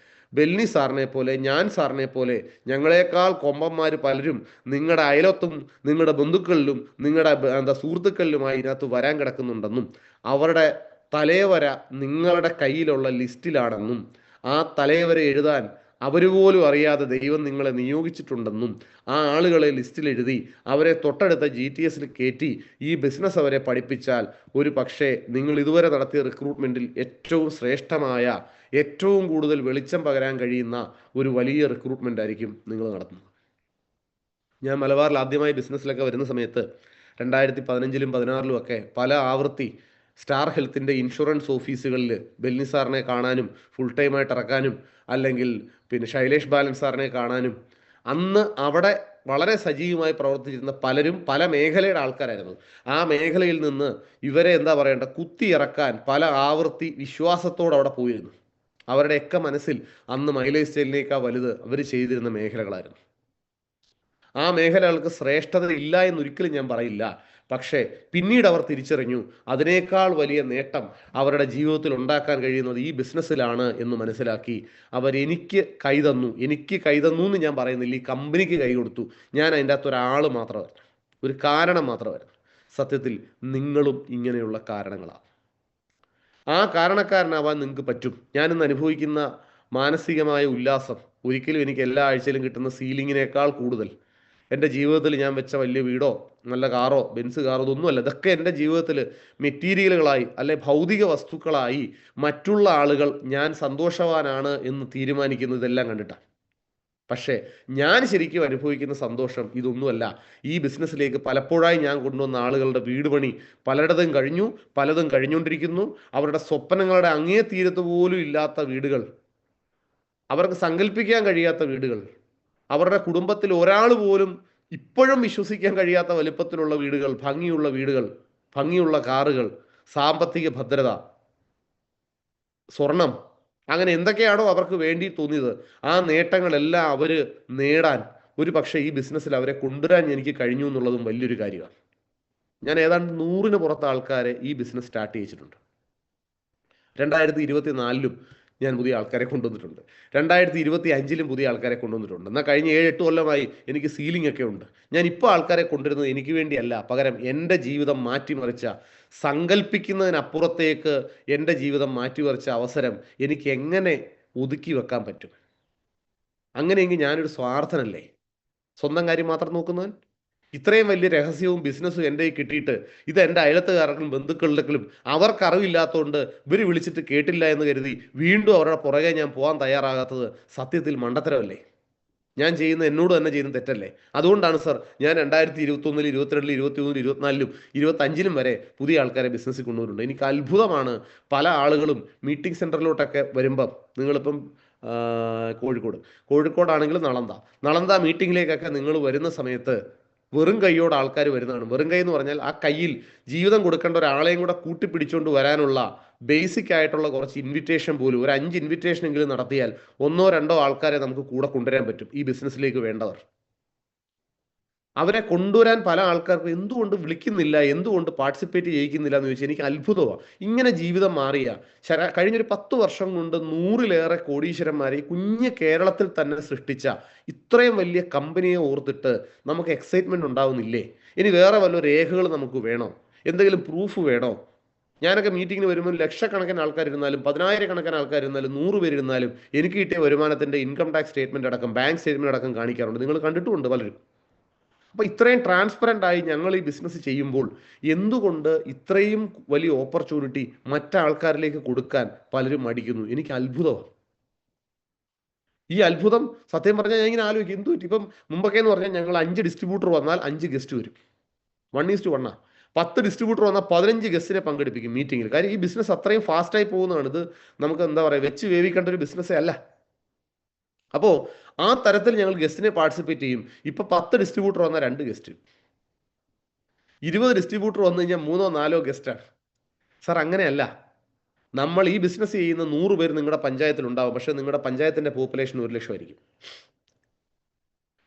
Speaker 1: ബെൽനി സാറിനെ പോലെ, ഞാൻ സാറിനെ പോലെ, ഞങ്ങളെക്കാൾ കൊമ്പന്മാർ പലരും നിങ്ങളുടെ അയലത്തും നിങ്ങളുടെ ബന്ധുക്കളിലും നിങ്ങളുടെ സുഹൃത്തുക്കളിലുമായി ഇതിനകത്ത് വരാൻ കിടക്കുന്നുണ്ടെന്നും, അവരുടെ തലവര നിങ്ങളുടെ കയ്യിലുള്ള ലിസ്റ്റിലാണെന്നും, ആ തലവര എഴുതാൻ അവർ പോലും അറിയാതെ ദൈവം നിങ്ങളെ നിയോഗിച്ചിട്ടുണ്ടെന്നും, ആ ആളുകളെ ലിസ്റ്റിൽ എഴുതി അവരെ തൊട്ടടുത്ത GTSൽ കയറ്റി ഈ ബിസിനസ് അവരെ പഠിപ്പിച്ചാൽ ഒരു പക്ഷേ നിങ്ങൾ ഇതുവരെ നടത്തിയ റിക്രൂട്ട്മെൻറ്റിൽ ഏറ്റവും ശ്രേഷ്ഠമായ, ഏറ്റവും കൂടുതൽ വെളിച്ചം പകരാൻ കഴിയുന്ന ഒരു വലിയ റിക്രൂട്ട്മെൻ്റ് ആയിരിക്കും നിങ്ങൾ നടത്തുന്നത്. ഞാൻ മലബാറിൽ ആദ്യമായി ബിസിനസ്സിലൊക്കെ വരുന്ന സമയത്ത് 2015-ലും 2016-ലും ഒക്കെ പല ആവൃത്തി സ്റ്റാർ ഹെൽത്തിൻ്റെ ഇൻഷുറൻസ് ഓഫീസുകളിൽ ബെന്നി സാറിനെ കാണാനും ഫുൾ ടൈമായിട്ട് ഇറക്കാനും, അല്ലെങ്കിൽ പിന്നെ ശൈലേഷ് ബാലൻ സാറിനെ കാണാനും, അന്ന് അവിടെ വളരെ സജീവമായി പ്രവർത്തിച്ചിരുന്ന പലരും പല മേഖലയുടെ ആൾക്കാരായിരുന്നു. ആ മേഖലയിൽ നിന്ന് ഇവരെ എന്താ പറയേണ്ട കുത്തി ഇറക്കാൻ പല ആവർത്തി വിശ്വാസത്തോടെ അവിടെ പോയിരുന്നു. അവരുടെയൊക്കെ മനസ്സിൽ അന്ന് മൈലേജ് സ്റ്റൈലിനേക്കാൾ വലുത് അവർ ചെയ്തിരുന്ന മേഖലകളായിരുന്നു. ആ മേഖലകൾക്ക് ശ്രേഷ്ഠത ഇല്ല എന്നൊരിക്കലും ഞാൻ പറയില്ല. പക്ഷേ പിന്നീട് അവർ തിരിച്ചറിഞ്ഞു അതിനേക്കാൾ വലിയ നേട്ടം അവരുടെ ജീവിതത്തിൽ ഉണ്ടാക്കാൻ കഴിയുന്നത് ഈ ബിസിനസ്സിലാണ് എന്ന് മനസ്സിലാക്കി അവരെനിക്ക് കൈതന്നു. എനിക്ക് കൈതന്നു എന്ന് ഞാൻ പറയുന്നില്ല, ഈ കമ്പനിക്ക് കൈ കൊടുത്തു. ഞാൻ അതിൻ്റെ അകത്ത് ഒരാൾ മാത്രമായിരുന്നു, ഒരു കാരണം മാത്രമായിരുന്നു. സത്യത്തിൽ നിങ്ങളും ഇങ്ങനെയുള്ള കാരണങ്ങളാണ്. ആ കാരണക്കാരനാവാൻ നിങ്ങൾക്ക് പറ്റും. ഞാനിന്ന് അനുഭവിക്കുന്ന മാനസികമായ ഉല്ലാസം ഒരിക്കലും എനിക്ക് എല്ലാ ആഴ്ചയിലും കിട്ടുന്ന സീലിങ്ങിനേക്കാൾ കൂടുതൽ എൻ്റെ ജീവിതത്തിൽ ഞാൻ വെച്ച വലിയ വീടോ നല്ല കാറോ ബെൻസ് കാറോ ഇതൊന്നുമല്ല. ഇതൊക്കെ എൻ്റെ ജീവിതത്തിൽ മെറ്റീരിയലുകളായി അല്ലെ ഭൗതിക വസ്തുക്കളായി മറ്റുള്ള ആളുകൾ ഞാൻ സന്തോഷവാനാണ് എന്ന് തീരുമാനിക്കുന്നത് ഇതെല്ലാം കണ്ടിട്ടാണ്. പക്ഷേ ഞാൻ ശരിക്കും അനുഭവിക്കുന്ന സന്തോഷം ഇതൊന്നുമല്ല. ഈ ബിസിനസ്സിലേക്ക് പലപ്പോഴായി ഞാൻ കൊണ്ടുവന്ന ആളുകളുടെ വീട് പണി പലയിടത്തും കഴിഞ്ഞു, പലതും കഴിഞ്ഞുകൊണ്ടിരിക്കുന്നു. അവരുടെ സ്വപ്നങ്ങളുടെ അങ്ങേ തീരത്ത് പോലും ഇല്ലാത്ത വീടുകൾ, അവർക്ക് സങ്കല്പിക്കാൻ കഴിയാത്ത വീടുകൾ, അവരുടെ കുടുംബത്തിൽ ഒരാൾ പോലും ഇപ്പോഴും വിശ്വസിക്കാൻ കഴിയാത്ത വലിപ്പത്തിലുള്ള വീടുകൾ, ഭംഗിയുള്ള വീടുകൾ, ഭംഗിയുള്ള കാറുകൾ, സാമ്പത്തിക ഭദ്രത, സ്വർണം, അങ്ങനെ എന്തൊക്കെയാണോ അവർക്ക് വേണ്ടി തോന്നിയത് ആ നേട്ടങ്ങളെല്ലാം അവർ നേടാൻ ഒരു പക്ഷേ ഈ ബിസിനസ്സിൽ അവരെ കൊണ്ടുവരാൻ എനിക്ക് കഴിഞ്ഞു എന്നുള്ളതും വലിയൊരു കാര്യമാണ്. ഞാൻ ഏതാണ്ട് 100-ന് പുറത്ത് ആൾക്കാരെ ഈ ബിസിനസ് സ്റ്റാർട്ട് ചെയ്യിച്ചിട്ടുണ്ട്. 2024-ലും ഞാൻ പുതിയ ആൾക്കാരെ കൊണ്ടുവന്നിട്ടുണ്ട്. 2025-ലും പുതിയ ആൾക്കാരെ കൊണ്ടുവന്നിട്ടുണ്ട്. എന്നാൽ കഴിഞ്ഞ 7-8 കൊല്ലമായി എനിക്ക് സീലിംഗ് ഒക്കെ ഉണ്ട്. ഞാൻ ഇപ്പോൾ ആൾക്കാരെ കൊണ്ടുവരുന്നത് എനിക്ക് വേണ്ടിയല്ല, പകരം എൻ്റെ ജീവിതം മാറ്റിമറിച്ച, സങ്കല്പിക്കുന്നതിനപ്പുറത്തേക്ക് എൻ്റെ ജീവിതം മാറ്റിമറിച്ച അവസരം എനിക്ക് എങ്ങനെ ഒതുക്കി വെക്കാൻ പറ്റും? അങ്ങനെയെങ്കിൽ ഞാനൊരു സ്വാർത്ഥനല്ലേ, സ്വന്തം കാര്യം മാത്രം നോക്കുന്നവൻ? ഇത്രയും വലിയ രഹസ്യവും ബിസിനസ്സും എൻ്റെ കിട്ടിയിട്ട് ഇത് എൻ്റെ അയലത്തുകാർക്കും ബന്ധുക്കളുടെക്കും അവർക്കറിവില്ലാത്തതുകൊണ്ട് ഇവർ വിളിച്ചിട്ട് കേട്ടില്ല എന്ന് കരുതി വീണ്ടും അവരുടെ പുറകെ ഞാൻ പോകാൻ തയ്യാറാകാത്തത് സത്യത്തിൽ മണ്ടത്തരമല്ലേ? ഞാൻ ചെയ്യുന്ന എന്നോട് തന്നെ ചെയ്യുന്ന തെറ്റല്ലേ? അതുകൊണ്ടാണ് സർ ഞാൻ 2021-ൽ 22-ൽ 23-ൽ 24-ലും 25-ലും വരെ പുതിയ ആൾക്കാരെ ബിസിനസ്സിൽ കൊണ്ടുവരുന്നുണ്ട്. എനിക്ക് അത്ഭുതമാണ്. പല ആളുകളും മീറ്റിംഗ് സെൻറ്ററിലോട്ടൊക്കെ വരുമ്പം, നിങ്ങളിപ്പം കോഴിക്കോടാണെങ്കിൽ നളന്ത മീറ്റിങ്ങിലേക്കൊക്കെ നിങ്ങൾ വരുന്ന സമയത്ത് വെറും കൈയോട് ആൾക്കാർ വരുന്നതാണ്. വെറും കൈ എന്ന് പറഞ്ഞാൽ ആ കയ്യിൽ ജീവിതം കൊടുക്കേണ്ട ഒരാളെയും കൂടെ കൂട്ടിപ്പിടിച്ചുകൊണ്ട് വരാനുള്ള ബേസിക് ആയിട്ടുള്ള കുറച്ച് ഇൻവിറ്റേഷൻ പോലും, ഒരു 5 ഇൻവിറ്റേഷൻ എങ്കിലും നടത്തിയാൽ 1-2 ആൾക്കാരെ നമുക്ക് കൂടെ കൊണ്ടുവരാൻ പറ്റും ഈ ബിസിനസ്സിലേക്ക് വേണ്ടവർ. അവരെ കൊണ്ടുവരാൻ പല ആൾക്കാർക്കും എന്തുകൊണ്ട് വിളിക്കുന്നില്ല, എന്തുകൊണ്ട് പാർട്ടിസിപ്പേറ്റ് ചെയ്യിക്കുന്നില്ല എന്ന് ചോദിച്ചാൽ എനിക്ക് അത്ഭുതമാണ്. ഇങ്ങനെ ജീവിതം മാറിയ കഴിഞ്ഞൊരു 10 വർഷം കൊണ്ട് 100-ലേറെ കോടീശ്വരന്മാരെ കുഞ്ഞ് കേരളത്തിൽ തന്നെ സൃഷ്ടിച്ച ഇത്രയും വലിയ കമ്പനിയെ ഓർത്തിട്ട് നമുക്ക് എക്സൈറ്റ്മെന്റ് ഉണ്ടാവുന്നില്ലേ? ഇനി വേറെ വല്ല രേഖകൾ നമുക്ക് വേണോ? എന്തെങ്കിലും പ്രൂഫ് വേണോ? ഞാനൊക്കെ മീറ്റിങ്ങിന് വരുമ്പോൾ ലക്ഷക്കണക്കിന് ആൾക്കാരിരുന്നാലും 10,000-കണക്കിന് ആൾക്കാരിരുന്നാലും 100 പേരിരുന്നാലും എനിക്ക് കിട്ടിയ വരുമാനത്തിന്റെ ഇൻകം ടാക്സ് സ്റ്റേറ്റ്മെന്റ് അടക്കം ബാങ്ക് സ്റ്റേറ്റ്മെന്റ് അടക്കം കാണിക്കാറുണ്ട്. നിങ്ങൾ കണ്ടിട്ടുമുണ്ട് പലരും. അപ്പോൾ ഇത്രയും ട്രാൻസ്പെറൻ്റ് ആയി ഞങ്ങൾ ഈ ബിസിനസ് ചെയ്യുമ്പോൾ എന്തുകൊണ്ട് ഇത്രയും വലിയ ഓപ്പർച്യൂണിറ്റി മറ്റാൾക്കാരിലേക്ക് കൊടുക്കാൻ പലരും മടിക്കുന്നു? എനിക്ക് അത്ഭുതമാണ്. ഈ അത്ഭുതം സത്യം പറഞ്ഞാൽ ഞാൻ ഇങ്ങനെ ആലോചിക്കും, എന്തു പറ്റി? ഇപ്പം മുമ്പൊക്കെ എന്ന് പറഞ്ഞാൽ ഞങ്ങൾ 5 ഡിസ്ട്രിബ്യൂട്ടർ വന്നാൽ 5 ഗസ്റ്റ് വരും, 1:1. 10 ഡിസ്ട്രിബ്യൂട്ടർ വന്നാൽ 15 ഗസ്റ്റിനെ പങ്കെടുപ്പിക്കും മീറ്റിങ്ങിൽ. കാര്യം ഈ ബിസിനസ് അത്രയും ഫാസ്റ്റായി പോകുന്നതാണ്. ഇത് നമുക്ക് എന്താ പറയുക, വെച്ച് വേവിക്കേണ്ട ഒരു ബിസിനസ്സേ അല്ല. അപ്പോൾ ആ തരത്തിൽ ഞങ്ങൾ ഗസ്റ്റിനെ പാർട്ടിസിപ്പേറ്റ് ചെയ്യും. ഇപ്പൊ 10 ഡിസ്ട്രിബ്യൂട്ടർ വന്നാൽ 2 ഗസ്റ്റ്, 20 ഡിസ്ട്രിബ്യൂട്ടർ വന്നു കഴിഞ്ഞാൽ 3-4 ഗസ്റ്റാണ്. സാർ അങ്ങനെയല്ല. നമ്മൾ ഈ ബിസിനസ് ചെയ്യുന്ന 100 പേര് നിങ്ങളുടെ പഞ്ചായത്തിൽ ഉണ്ടാവും. പക്ഷെ നിങ്ങളുടെ പഞ്ചായത്തിന്റെ പോപ്പുലേഷൻ 1 ലക്ഷം ആയിരിക്കും.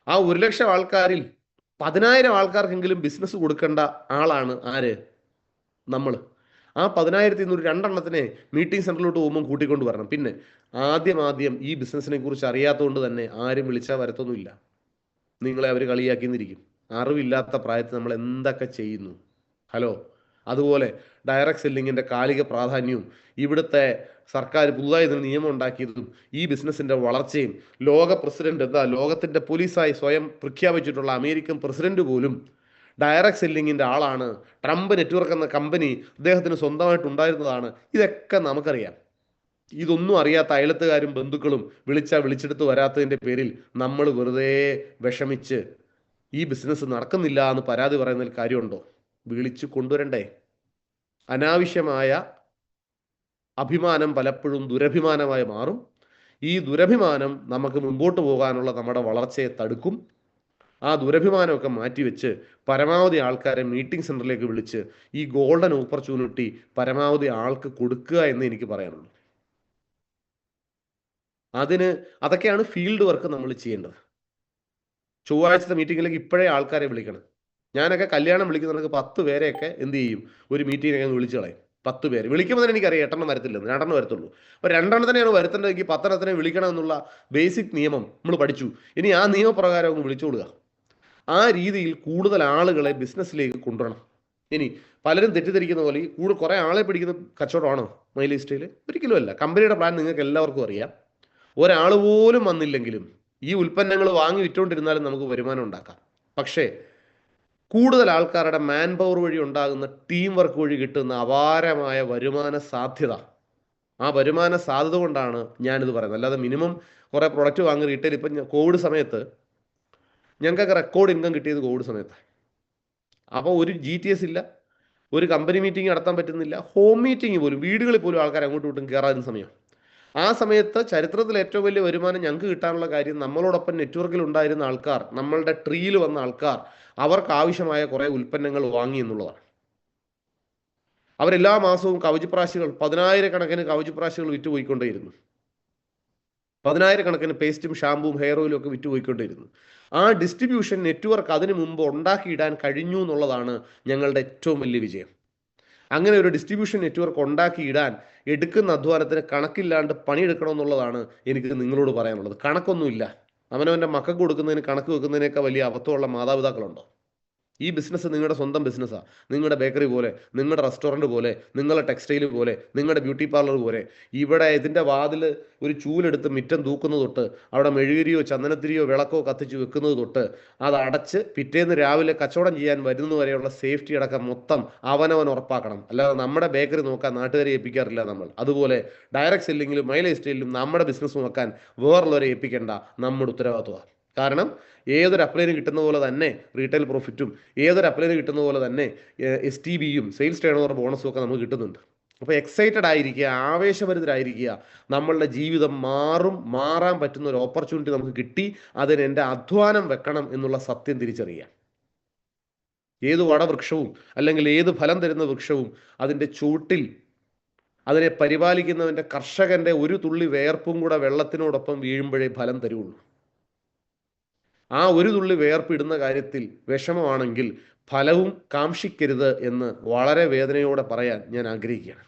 Speaker 1: ആ 1 ലക്ഷം ആൾക്കാരിൽ 10,000 ആൾക്കാർക്കെങ്കിലും ബിസിനസ് കൊടുക്കേണ്ട ആളാണ് ആര്? നമ്മൾ. ആ 10,000-ൽ നിന്ന് ഒരു 2 എണ്ണത്തിനെ മീറ്റിംഗ് സെന്ററിലോട്ട് പോകുമ്പോൾ കൂട്ടിക്കൊണ്ട് വരണം. പിന്നെ ആദ്യം ഈ ബിസിനസിനെ കുറിച്ച് അറിയാത്തതുകൊണ്ട് തന്നെ ആരും വിളിച്ചാൽ വരത്തൊന്നുമില്ല. നിങ്ങളെ അവർ കളിയാക്കിന്നിരിക്കും. അറിവില്ലാത്ത പ്രായത്തിൽ നമ്മൾ എന്തൊക്കെ ചെയ്യുന്നു. ഹലോ. അതുപോലെ ഡയറക്റ്റ് സെല്ലിങ്ങിന്റെ കാലിക പ്രാധാന്യവും ഇവിടുത്തെ സർക്കാർ പുതുതായി ഇതിന് നിയമം ഉണ്ടാക്കിയതും ഈ ബിസിനസിന്റെ വളർച്ചയും, ലോകത്തിന്റെ പോലീസായി സ്വയം പ്രഖ്യാപിച്ചിട്ടുള്ള അമേരിക്കൻ പ്രസിഡന്റ് പോലും ഡയറക്റ്റ് സെല്ലിങ്ങിന്റെ ആളാണ്. ട്രംപ് നെറ്റ്വർക്ക് എന്ന കമ്പനി അദ്ദേഹത്തിന് സ്വന്തമായിട്ട് ഉണ്ടായിരുന്നതാണ്. ഇതൊക്കെ നമുക്കറിയാം. ഇതൊന്നും അറിയാത്ത അയലത്തുകാരും ബന്ധുക്കളും വിളിച്ചെടുത്ത് വരാത്തതിന്റെ പേരിൽ നമ്മൾ വെറുതെ വിഷമിച്ച് ഈ ബിസിനസ് നടക്കുന്നില്ല എന്ന് പരാതി പറയുന്നതിൽ കാര്യമുണ്ടോ? വിളിച്ചു കൊണ്ടുവരണ്ടേ? അനാവശ്യമായ അഭിമാനം പലപ്പോഴും ദുരഭിമാനമായി മാറും. ഈ ദുരഭിമാനം നമുക്ക് മുമ്പോട്ട് പോകാനുള്ള നമ്മുടെ വളർച്ചയെ തടുക്കും. ആ ദുരഭിമാനമൊക്കെ മാറ്റിവെച്ച് പരമാവധി ആൾക്കാരെ മീറ്റിംഗ് സെന്ററിലേക്ക് വിളിച്ച് ഈ ഗോൾഡൻ ഓപ്പർച്യൂണിറ്റി പരമാവധി ആൾക്ക് കൊടുക്കുക എന്ന് എനിക്ക് പറയാനുള്ളൂ. അതൊക്കെയാണ് ഫീൽഡ് വർക്ക് നമ്മൾ ചെയ്യേണ്ടത്. ചൊവ്വാഴ്ചത്തെ മീറ്റിങ്ങിലേക്ക് ഇപ്പോഴേ ആൾക്കാരെ വിളിക്കണം. ഞാനൊക്കെ കല്യാണം വിളിക്കുന്നവർക്ക് 10 പേരെയൊക്കെ എന്ത് ചെയ്യും, ഒരു മീറ്റിങ്ങിനൊക്കെ വിളിച്ചു കളയും. 10 പേര് വിളിക്കുമ്പോൾ തന്നെ എനിക്കറിയാം 8 എണ്ണം വരത്തില്ലെന്ന്, 2 എണ്ണം വരത്തുള്ളൂ. അപ്പോൾ 2 എണ്ണത്തിനെയാണ് വരുത്തേണ്ടതെങ്കിൽ 10 എണ്ണത്തിനെ വിളിക്കണം എന്നുള്ള ബേസിക് നിയമം നമ്മൾ പഠിച്ചു. ഇനി ആ നിയമപ്രകാരം ഒന്ന് വിളിച്ചുകൊടുക്കുക. ആ രീതിയിൽ കൂടുതൽ ആളുകളെ ബിസിനസ്സിലേക്ക് കൊണ്ടുവരണം. ഇനി പലരും തെറ്റിദ്ധരിക്കുന്ന പോലെ ഈ കുറേ ആളെ പിടിക്കുന്ന കച്ചവടമാണോ മൈലേജ് സ്റ്റൈൽ? ഒരിക്കലുമല്ല. കമ്പനിയുടെ പ്ലാൻ നിങ്ങൾക്ക് എല്ലാവർക്കും അറിയാം. ഒരാൾ പോലും വന്നില്ലെങ്കിലും ഈ ഉൽപ്പന്നങ്ങൾ വാങ്ങി വിറ്റുകൊണ്ടിരുന്നാലും നമുക്ക് വരുമാനം ഉണ്ടാക്കാം. പക്ഷേ കൂടുതൽ ആൾക്കാരുടെ മാൻ പവർ വഴി ഉണ്ടാകുന്ന ടീം വർക്ക് വഴി കിട്ടുന്ന അപാരമായ വരുമാന സാധ്യത, ആ വരുമാന സാധ്യത കൊണ്ടാണ് ഞാനിത് പറയുന്നത്. അല്ലാതെ മിനിമം കുറേ പ്രൊഡക്റ്റ് വാങ്ങി റീറ്റെയിൽ. ഇപ്പം കോവിഡ് സമയത്ത് ഞങ്ങൾക്കൊക്കെ റെക്കോർഡ് ഇൻകം കിട്ടിയത് കോവിഡ് സമയത്താണ്. അപ്പോൾ ഒരു GTS ഇല്ല, ഒരു കമ്പനി മീറ്റിംഗ് നടത്താൻ പറ്റുന്നില്ല, ഹോം മീറ്റിംഗ് പോലും വീടുകളിൽ പോലും ആൾക്കാർ അങ്ങോട്ടും ഇങ്ങോട്ടും കയറാൻ സമയം. ആ സമയത്ത് ചരിത്രത്തിൽ ഏറ്റവും വലിയ വരുമാനം ഞങ്ങൾക്ക് കിട്ടാനുള്ള കാര്യം നമ്മളോടൊപ്പം നെറ്റ്വർക്കിൽ ഉണ്ടായിരുന്ന ആൾക്കാർ, നമ്മളുടെ ട്രീയിൽ വന്ന ആൾക്കാർ അവർക്ക് ആവശ്യമായ കുറേ ഉൽപ്പന്നങ്ങൾ വാങ്ങി എന്നുള്ളതാണ്. അവരെല്ലാ മാസവും കവചപ്രാശികൾ 10,000 കവചപ്രാശികൾ വിറ്റുപോയിക്കൊണ്ടേയിരുന്നു. 10,000 പേസ്റ്റും ഷാമ്പുവും ഹെയർ ഓയിലും ഒക്കെ വിറ്റുപോയിക്കൊണ്ടിരുന്നു. ആ ഡിസ്ട്രിബ്യൂഷൻ നെറ്റ്വർക്ക് അതിനു മുമ്പ് ഉണ്ടാക്കിയിടാൻ കഴിഞ്ഞു എന്നുള്ളതാണ് ഞങ്ങളുടെ ഏറ്റവും വലിയ വിജയം. അങ്ങനെ ഒരു ഡിസ്ട്രിബ്യൂഷൻ നെറ്റ്വർക്ക് ഉണ്ടാക്കിയിടാൻ എടുക്കുന്ന അധ്വാനത്തിന് കണക്കില്ലാണ്ട് പണിയെടുക്കണമെന്നുള്ളതാണ് എനിക്ക് നിങ്ങളോട് പറയാനുള്ളത്. കണക്കൊന്നുമില്ല. അവനവൻ്റെ മക്കൾക്ക് കൊടുക്കുന്നതിന് കണക്ക് വെക്കുന്നതിനേക്കാൾ വലിയ അബദ്ധമുള്ള മാതാപിതാക്കളുണ്ടോ? ഈ ബിസിനസ് നിങ്ങളുടെ സ്വന്തം ബിസിനസ്സാണ്. നിങ്ങളുടെ ബേക്കറി പോലെ, നിങ്ങളുടെ റെസ്റ്റോറൻറ്റ് പോലെ, നിങ്ങളുടെ ടെക്സ്റ്റൈൽ പോലെ, നിങ്ങളുടെ ബ്യൂട്ടി പാർലർ പോലെ. ഇവിടെ ഇതിൻ്റെ വാതിൽ ഒരു ചൂലെടുത്ത് മിറ്റം തൂക്കുന്നത് തൊട്ട്, അവിടെ മെഴുകുതിരിയോ ചന്ദനത്തിരിയോ വിളക്കോ കത്തിച്ച് വെക്കുന്നത് തൊട്ട്, അത് അടച്ച് പിറ്റേന്ന് രാവിലെ കച്ചവടം ചെയ്യാൻ വരുന്നത് വരെയുള്ള സേഫ്റ്റി അടക്കം മൊത്തം അവനവൻ ഉറപ്പാക്കണം. അല്ലാതെ നമ്മുടെ ബേക്കറി നോക്കാൻ നാട്ടുകാരെ ഏൽപ്പിക്കാറില്ല നമ്മൾ. അതുപോലെ ഡയറക്റ്റ് സെല്ലിങ്ങിലും മൈലേജ് സ്റ്റൈലിലും നമ്മുടെ ബിസിനസ് നോക്കാൻ വേറുള്ളവരെ ഏൽപ്പിക്കേണ്ട നമ്മുടെ ഉത്തരവാദിത്വമാണ്. കാരണം ഏതൊരു അപ്ലൈന് കിട്ടുന്ന പോലെ തന്നെ റീറ്റെയിൽ പ്രോഫിറ്റും, ഏതൊരു അപ്ലൈന് കിട്ടുന്ന പോലെ തന്നെ STBയും സെയിൽസ് ടേൺ ഓവർ ബോണസും ഒക്കെ നമുക്ക് കിട്ടുന്നുണ്ട്. അപ്പോൾ എക്സൈറ്റഡ് ആയിരിക്കുക, ആവേശഭരിതരായിരിക്കുക. നമ്മളുടെ ജീവിതം മാറാൻ പറ്റുന്ന ഒരു ഓപ്പർച്യൂണിറ്റി നമുക്ക് കിട്ടി. അതിന് എൻ്റെ അധ്വാനം വെക്കണം എന്നുള്ള സത്യം തിരിച്ചറിയാം. ഏത് വടവൃക്ഷവും അല്ലെങ്കിൽ ഏത് ഫലം തരുന്ന വൃക്ഷവും അതിൻ്റെ ചൂട്ടിൽ അതിനെ പരിപാലിക്കുന്നവൻ്റെ കർഷകൻ്റെ ഒരു തുള്ളി വേർപ്പും കൂടെ വെള്ളത്തിനോടൊപ്പം വീഴുമ്പോഴേ ഫലം തരുള്ളൂ. ആ ഒരു തുള്ളി വേർപ്പിടുന്ന കാര്യത്തിൽ വിഷമമാണെങ്കിൽ ഫലവും കാക്ഷിക്കരുത് എന്ന് വളരെ വേദനയോടെ പറയാൻ ഞാൻ ആഗ്രഹിക്കുകയാണ്.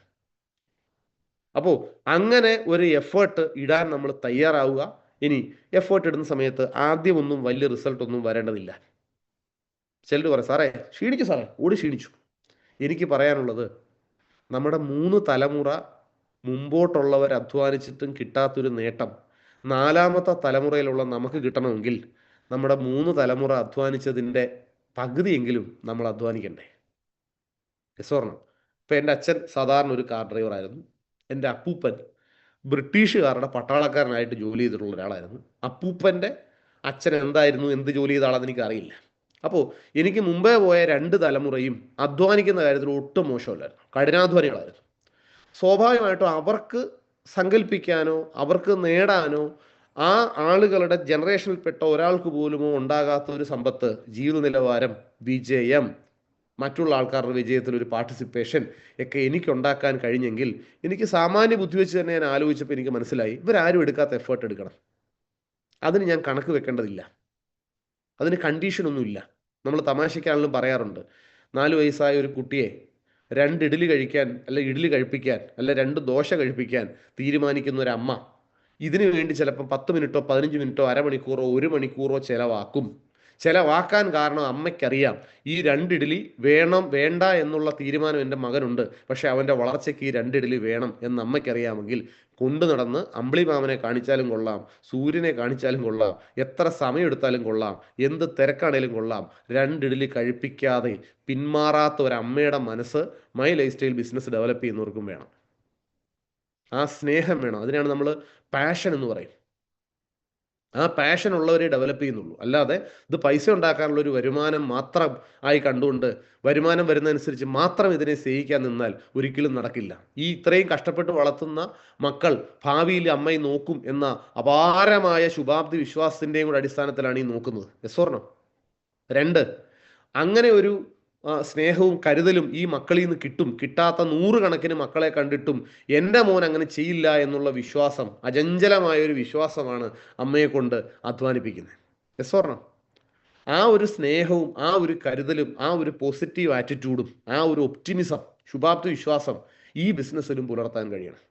Speaker 1: അപ്പോൾ അങ്ങനെ ഒരു എഫേർട്ട് ഇടാൻ നമ്മൾ തയ്യാറാവുക. ഇനി എഫേർട്ട് ഇടുന്ന സമയത്ത് ആദ്യമൊന്നും വലിയ റിസൾട്ടൊന്നും വരേണ്ടതില്ല. ചിലർ പറയും, സാറേ ക്ഷീണിച്ചു, സാറേ ഓടി ക്ഷീണിച്ചു. എനിക്ക് പറയാനുള്ളത്, നമ്മുടെ 3 തലമുറ മുമ്പോട്ടുള്ളവർ അധ്വാനിച്ചിട്ടും കിട്ടാത്തൊരു നേട്ടം 4ാമത്തെ തലമുറയിലുള്ള നമുക്ക് കിട്ടണമെങ്കിൽ നമ്മുടെ 3 തലമുറ അധ്വാനിച്ചതിൻ്റെ പകുതിയെങ്കിലും നമ്മൾ അധ്വാനിക്കണ്ടേ? യെസ്. ഇപ്പം എൻ്റെ അച്ഛൻ സാധാരണ ഒരു കാർ ഡ്രൈവറായിരുന്നു. എൻ്റെ അപ്പൂപ്പൻ ബ്രിട്ടീഷുകാരുടെ പട്ടാളക്കാരനായിട്ട് ജോലി ചെയ്തിട്ടുള്ള ഒരാളായിരുന്നു. അപ്പൂപ്പൻ്റെ അച്ഛൻ എന്തായിരുന്നു, എന്ത് ജോലി ചെയ്ത ആളാണെന്ന് എനിക്കറിയില്ല. അപ്പോൾ എനിക്ക് മുമ്പേ പോയ 2 തലമുറയും അധ്വാനിക്കുന്ന കാര്യത്തിൽ ഒട്ടും മോശമല്ലായിരുന്നു, കഠിനാധ്വാനികളായിരുന്നു. സ്വാഭാവികമായിട്ടും അവർക്ക് സങ്കല്പിക്കാനോ അവർക്ക് നേടാനോ ആ ആളുകളുടെ ജനറേഷനിൽപ്പെട്ട ഒരാൾക്ക് പോലുമോ ഉണ്ടാകാത്ത ഒരു സമ്പത്ത്, ജീവിത നിലവാരം, വിജയം, മറ്റുള്ള ആൾക്കാരുടെ വിജയത്തിൽ ഒരു പാർട്ടിസിപ്പേഷൻ ഒക്കെ എനിക്കുണ്ടാക്കാൻ കഴിഞ്ഞെങ്കിൽ, എനിക്ക് സാമാന്യ ബുദ്ധി വെച്ച് തന്നെ ഞാൻ ആലോചിച്ചപ്പോൾ എനിക്ക് മനസ്സിലായി, ഇവരാരും എടുക്കാത്ത എഫേർട്ട് എടുക്കണം. അതിന് ഞാൻ കണക്ക് വെക്കേണ്ടതില്ല, അതിന് കണ്ടീഷനൊന്നുമില്ല. നമ്മൾ തമാശയ്ക്കാണെങ്കിലും പറയാറുണ്ട്, 4 വയസ്സായ ഒരു കുട്ടിയെ 2 ഇഡ്ഡലി കഴിക്കാൻ, അല്ല ഇഡ്ഡലി കഴിപ്പിക്കാൻ, അല്ല 2 ദോശ കഴിപ്പിക്കാൻ തീരുമാനിക്കുന്ന ഒരു അമ്മ ഇതിനു വേണ്ടി ചിലപ്പം 10 മിനിറ്റോ 15 മിനിറ്റോ അരമണിക്കൂറോ 1 മണിക്കൂറോ ചിലവാക്കാൻ കാരണം അമ്മയ്ക്കറിയാം ഈ 2 ഇഡ്ഡലി വേണം വേണ്ട എന്നുള്ള തീരുമാനം എൻ്റെ മകനുണ്ട്, പക്ഷെ അവൻ്റെ വളർച്ചയ്ക്ക് ഈ 2 ഇഡ്ഡലി വേണം എന്ന് അമ്മയ്ക്കറിയാമെങ്കിൽ കൊണ്ടു നടന്ന് അമ്പിളി മാമനെ കാണിച്ചാലും കൊള്ളാം, സൂര്യനെ കാണിച്ചാലും കൊള്ളാം, എത്ര സമയം എടുത്താലും കൊള്ളാം, എന്ത് തിരക്കാണേലും കൊള്ളാം, 2 ഇഡ്ഡലി കഴിപ്പിക്കാതെ പിന്മാറാത്ത ഒരമ്മയുടെ മനസ്സ് my lifestyle business develop ചെയ്യുന്നവർക്കും വേണം. ആ സ്നേഹം വേണം. അതിനാണ് നമ്മൾ പാഷൻ എന്ന് പറയും. ആ പാഷൻ ഉള്ളവരെ ഡെവലപ്പ് ചെയ്യുന്നുള്ളൂ. അല്ലാതെ ഇത് പൈസ ഉണ്ടാക്കാനുള്ള ഒരു വരുമാനം മാത്രം ആയി കണ്ടുകൊണ്ട് വരുമാനം വരുന്നതനുസരിച്ച് മാത്രം ഇതിനെ സ്നേഹിക്കാൻ നിന്നാൽ ഒരിക്കലും നടക്കില്ല. ഈ ഇത്രയും കഷ്ടപ്പെട്ട് വളർത്തുന്ന മക്കൾ ഭാവിയിൽ അമ്മയെ നോക്കും എന്ന അപാരമായ ശുഭാപ്തി വിശ്വാസത്തിൻ്റെയും കൂടെ അടിസ്ഥാനത്തിലാണ് ഈ നോക്കുന്നത്. Yes or no? 2, അങ്ങനെ ഒരു സ്നേഹവും കരുതലും ഈ മക്കളിൽ നിന്ന് കിട്ടും. കിട്ടാത്ത 100 കണക്കിന് മക്കളെ കണ്ടിട്ടും എൻ്റെ മോൻ അങ്ങനെ ചെയ്യില്ല എന്നുള്ള വിശ്വാസം, അചഞ്ചലമായ ഒരു വിശ്വാസമാണ് അമ്മയെ കൊണ്ട് അധ്വാനിപ്പിക്കുന്നത്. Yes or no? ആ ഒരു സ്നേഹവും ആ ഒരു കരുതലും ആ ഒരു പോസിറ്റീവ് ആറ്റിറ്റ്യൂഡും ആ ഒരു ഒപ്റ്റിമിസം, ശുഭാപ്തി വിശ്വാസം ഈ ബിസിനസ്സിലും പുലർത്താൻ കഴിയണം.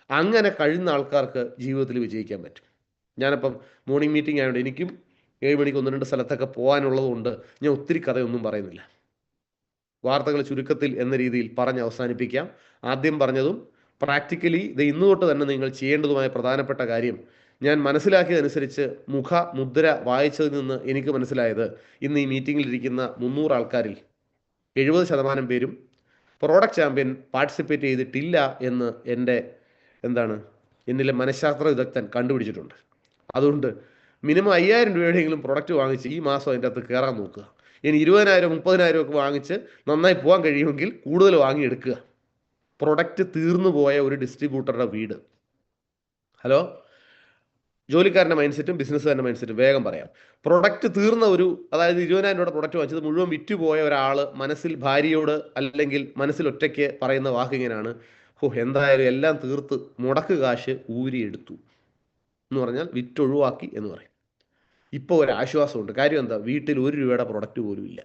Speaker 1: അങ്ങനെ കഴിയുന്ന ആൾക്കാർക്ക് ജീവിതത്തിൽ വിജയിക്കാൻ പറ്റും. ഞാനിപ്പം മോർണിംഗ് മീറ്റിംഗ് ആയതുകൊണ്ട് എനിക്കും 7 മണിക്ക് 1-2 സ്ഥലത്തൊക്കെ പോകാനുള്ളത് കൊണ്ട് ഞാൻ ഒത്തിരി കഥയൊന്നും പറയുന്നില്ല. വാർത്തകൾ ചുരുക്കത്തിൽ എന്ന രീതിയിൽ പറഞ്ഞ് അവസാനിപ്പിക്കാം. ആദ്യം പറഞ്ഞതും പ്രാക്ടിക്കലി ഇത് ഇന്ന് തൊട്ട് തന്നെ നിങ്ങൾ ചെയ്യേണ്ടതുമായ പ്രധാനപ്പെട്ട കാര്യം, ഞാൻ മനസ്സിലാക്കിയതനുസരിച്ച് മുദ്ര വായിച്ചതിൽ നിന്ന് എനിക്ക് മനസ്സിലായത്, ഇന്ന് ഈ മീറ്റിങ്ങിലിരിക്കുന്ന 300 ആൾക്കാരിൽ 70% പേരും പ്രോഡക്റ്റ് ചാമ്പ്യൻ പാർട്ടിസിപ്പേറ്റ് ചെയ്തിട്ടില്ല എന്ന് എന്നിലെ മനഃശാസ്ത്ര വിദഗ്ധൻ കണ്ടുപിടിച്ചിട്ടുണ്ട്. അതുകൊണ്ട് മിനിമം 5000 രൂപയുടെയെങ്കിലും പ്രൊഡക്റ്റ് വാങ്ങിച്ച് ഈ മാസം അതിൻ്റെ അകത്ത് കയറാൻ നോക്കുക. ഇനി 20,000 30,000 ഒക്കെ വാങ്ങിച്ച് നന്നായി പോകാൻ കഴിയുമെങ്കിൽ കൂടുതൽ വാങ്ങിയെടുക്കുക. പ്രൊഡക്റ്റ് തീർന്നു പോയ ഒരു ഡിസ്ട്രിബ്യൂട്ടറുടെ വീട്. ഹലോ, ജോലിക്കാരൻ്റെ മൈൻഡ് സെറ്റും ബിസിനസ്സുകാരൻ്റെ മൈൻഡ് സെറ്റും വേഗം പറയാം. പ്രൊഡക്റ്റ് തീർന്ന അതായത് 20,000 രൂപയുടെ പ്രൊഡക്റ്റ് വാങ്ങിച്ചത് മുഴുവൻ വിറ്റുപോയ ഒരാൾ മനസ്സിൽ ഭാര്യയോട് അല്ലെങ്കിൽ മനസ്സിൽ ഒറ്റയ്ക്ക് പറയുന്ന വാക്കിങ്ങനാണ്, എന്തായാലും എല്ലാം തീർത്ത് മുടക്ക് കാശ് ഊരിയെടുത്തു എന്ന് പറഞ്ഞാൽ വിറ്റൊഴിവാക്കി എന്ന് പറയും. ഇപ്പോൾ ഒരു ആശ്വാസമുണ്ട്. കാര്യം എന്താ? വീട്ടിൽ 1 രൂപയുടെ പ്രൊഡക്റ്റ് പോലും ഇല്ല,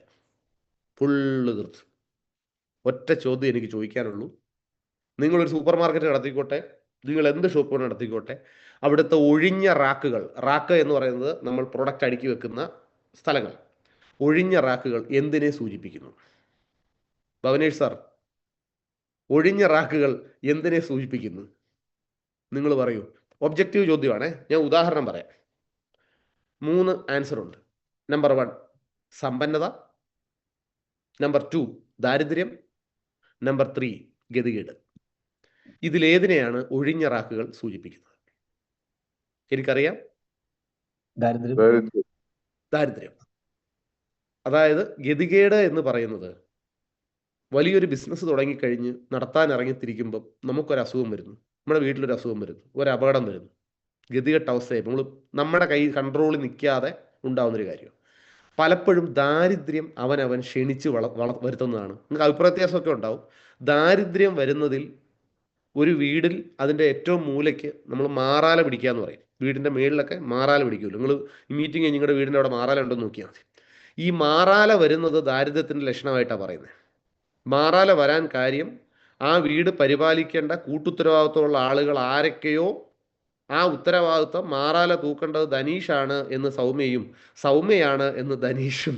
Speaker 1: ഫുള്ള് തീർത്ത്. ഒറ്റ ചോദ്യം എനിക്ക് ചോദിക്കാനുള്ളൂ. നിങ്ങളൊരു സൂപ്പർ മാർക്കറ്റ് നടത്തിക്കോട്ടെ, നിങ്ങൾ എന്ത് ഷോപ്പ് നടത്തിക്കോട്ടെ, അവിടുത്തെ ഒഴിഞ്ഞ റാക്ക് എന്ന് പറയുന്നത് നമ്മൾ പ്രൊഡക്റ്റ് അടുക്കി വെക്കുന്ന സ്ഥലങ്ങൾ, ഒഴിഞ്ഞ റാക്കുകൾ എന്തിനെ സൂചിപ്പിക്കുന്നു? ഭവനേഷ് സാർ, ഒഴിഞ്ഞ റാക്കുകൾ എന്തിനെ സൂചിപ്പിക്കുന്നു? നിങ്ങൾ പറയൂ. ഒബ്ജക്റ്റീവ് ചോദ്യമാണേ, ഞാൻ ഉദാഹരണം പറയാം. 3 ആൻസർ ഉണ്ട്. നമ്പർ 1 സമ്പന്നത, നമ്പർ 2 ദാരിദ്ര്യം, നമ്പർ 3 ഗതികേട്. ഇതിലേതിനെയാണ് ഒഴിഞ്ഞ റാക്കുകൾ സൂചിപ്പിക്കുന്നത്? എനിക്കറിയാം, ദാരിദ്ര്യം. അതായത് ഗതികേട് എന്ന് പറയുന്നത്, വലിയൊരു ബിസിനസ് തുടങ്ങിക്കഴിഞ്ഞ് നടത്താൻ ഇറങ്ങിത്തിരിക്കുമ്പം നമുക്കൊരു അസുഖം വരുന്നു, നമ്മുടെ വീട്ടിലൊരു അസുഖം വരുന്നു, ഒരു അപകടം വരുന്നു, ഗതികെട്ട അവസ്ഥയായി നമ്മുടെ കൈ കൺട്രോളിൽ നിൽക്കാതെ ഉണ്ടാവുന്നൊരു കാര്യം. പലപ്പോഴും ദാരിദ്ര്യം അവൻ ക്ഷണിച്ച് വരുത്തുന്നതാണ്. നിങ്ങൾക്ക് അഭിപ്രായ വ്യത്യാസമൊക്കെ ഉണ്ടാവും. ദാരിദ്ര്യം വരുന്നതിൽ ഒരു വീടിൽ അതിൻ്റെ ഏറ്റവും മൂലയ്ക്ക് നമ്മൾ മാറാല പിടിക്കുക എന്ന് പറയും. വീടിൻ്റെ മേളിലൊക്കെ മാറാല പിടിക്കുമല്ലോ. നിങ്ങൾ ഈ മീറ്റിംഗ് നിങ്ങളുടെ വീടിൻ്റെ അവിടെ മാറാല ഉണ്ടെന്ന് നോക്കിയാൽ മതി. ഈ മാറാല വരുന്നത് ദാരിദ്ര്യത്തിൻ്റെ ലക്ഷണമായിട്ടാണ് പറയുന്നത്. മാറാല വരാൻ കാര്യം, ആ വീട് പരിപാലിക്കേണ്ട കൂട്ടുത്തരവാദിത്വമുള്ള ആളുകൾ ആരൊക്കെയോ ആ ഉത്തരവാദിത്വം മാറാല തൂക്കേണ്ടത് ധനീഷാണ് എന്ന് സൗമ്യയാണ് എന്ന് ധനീഷും,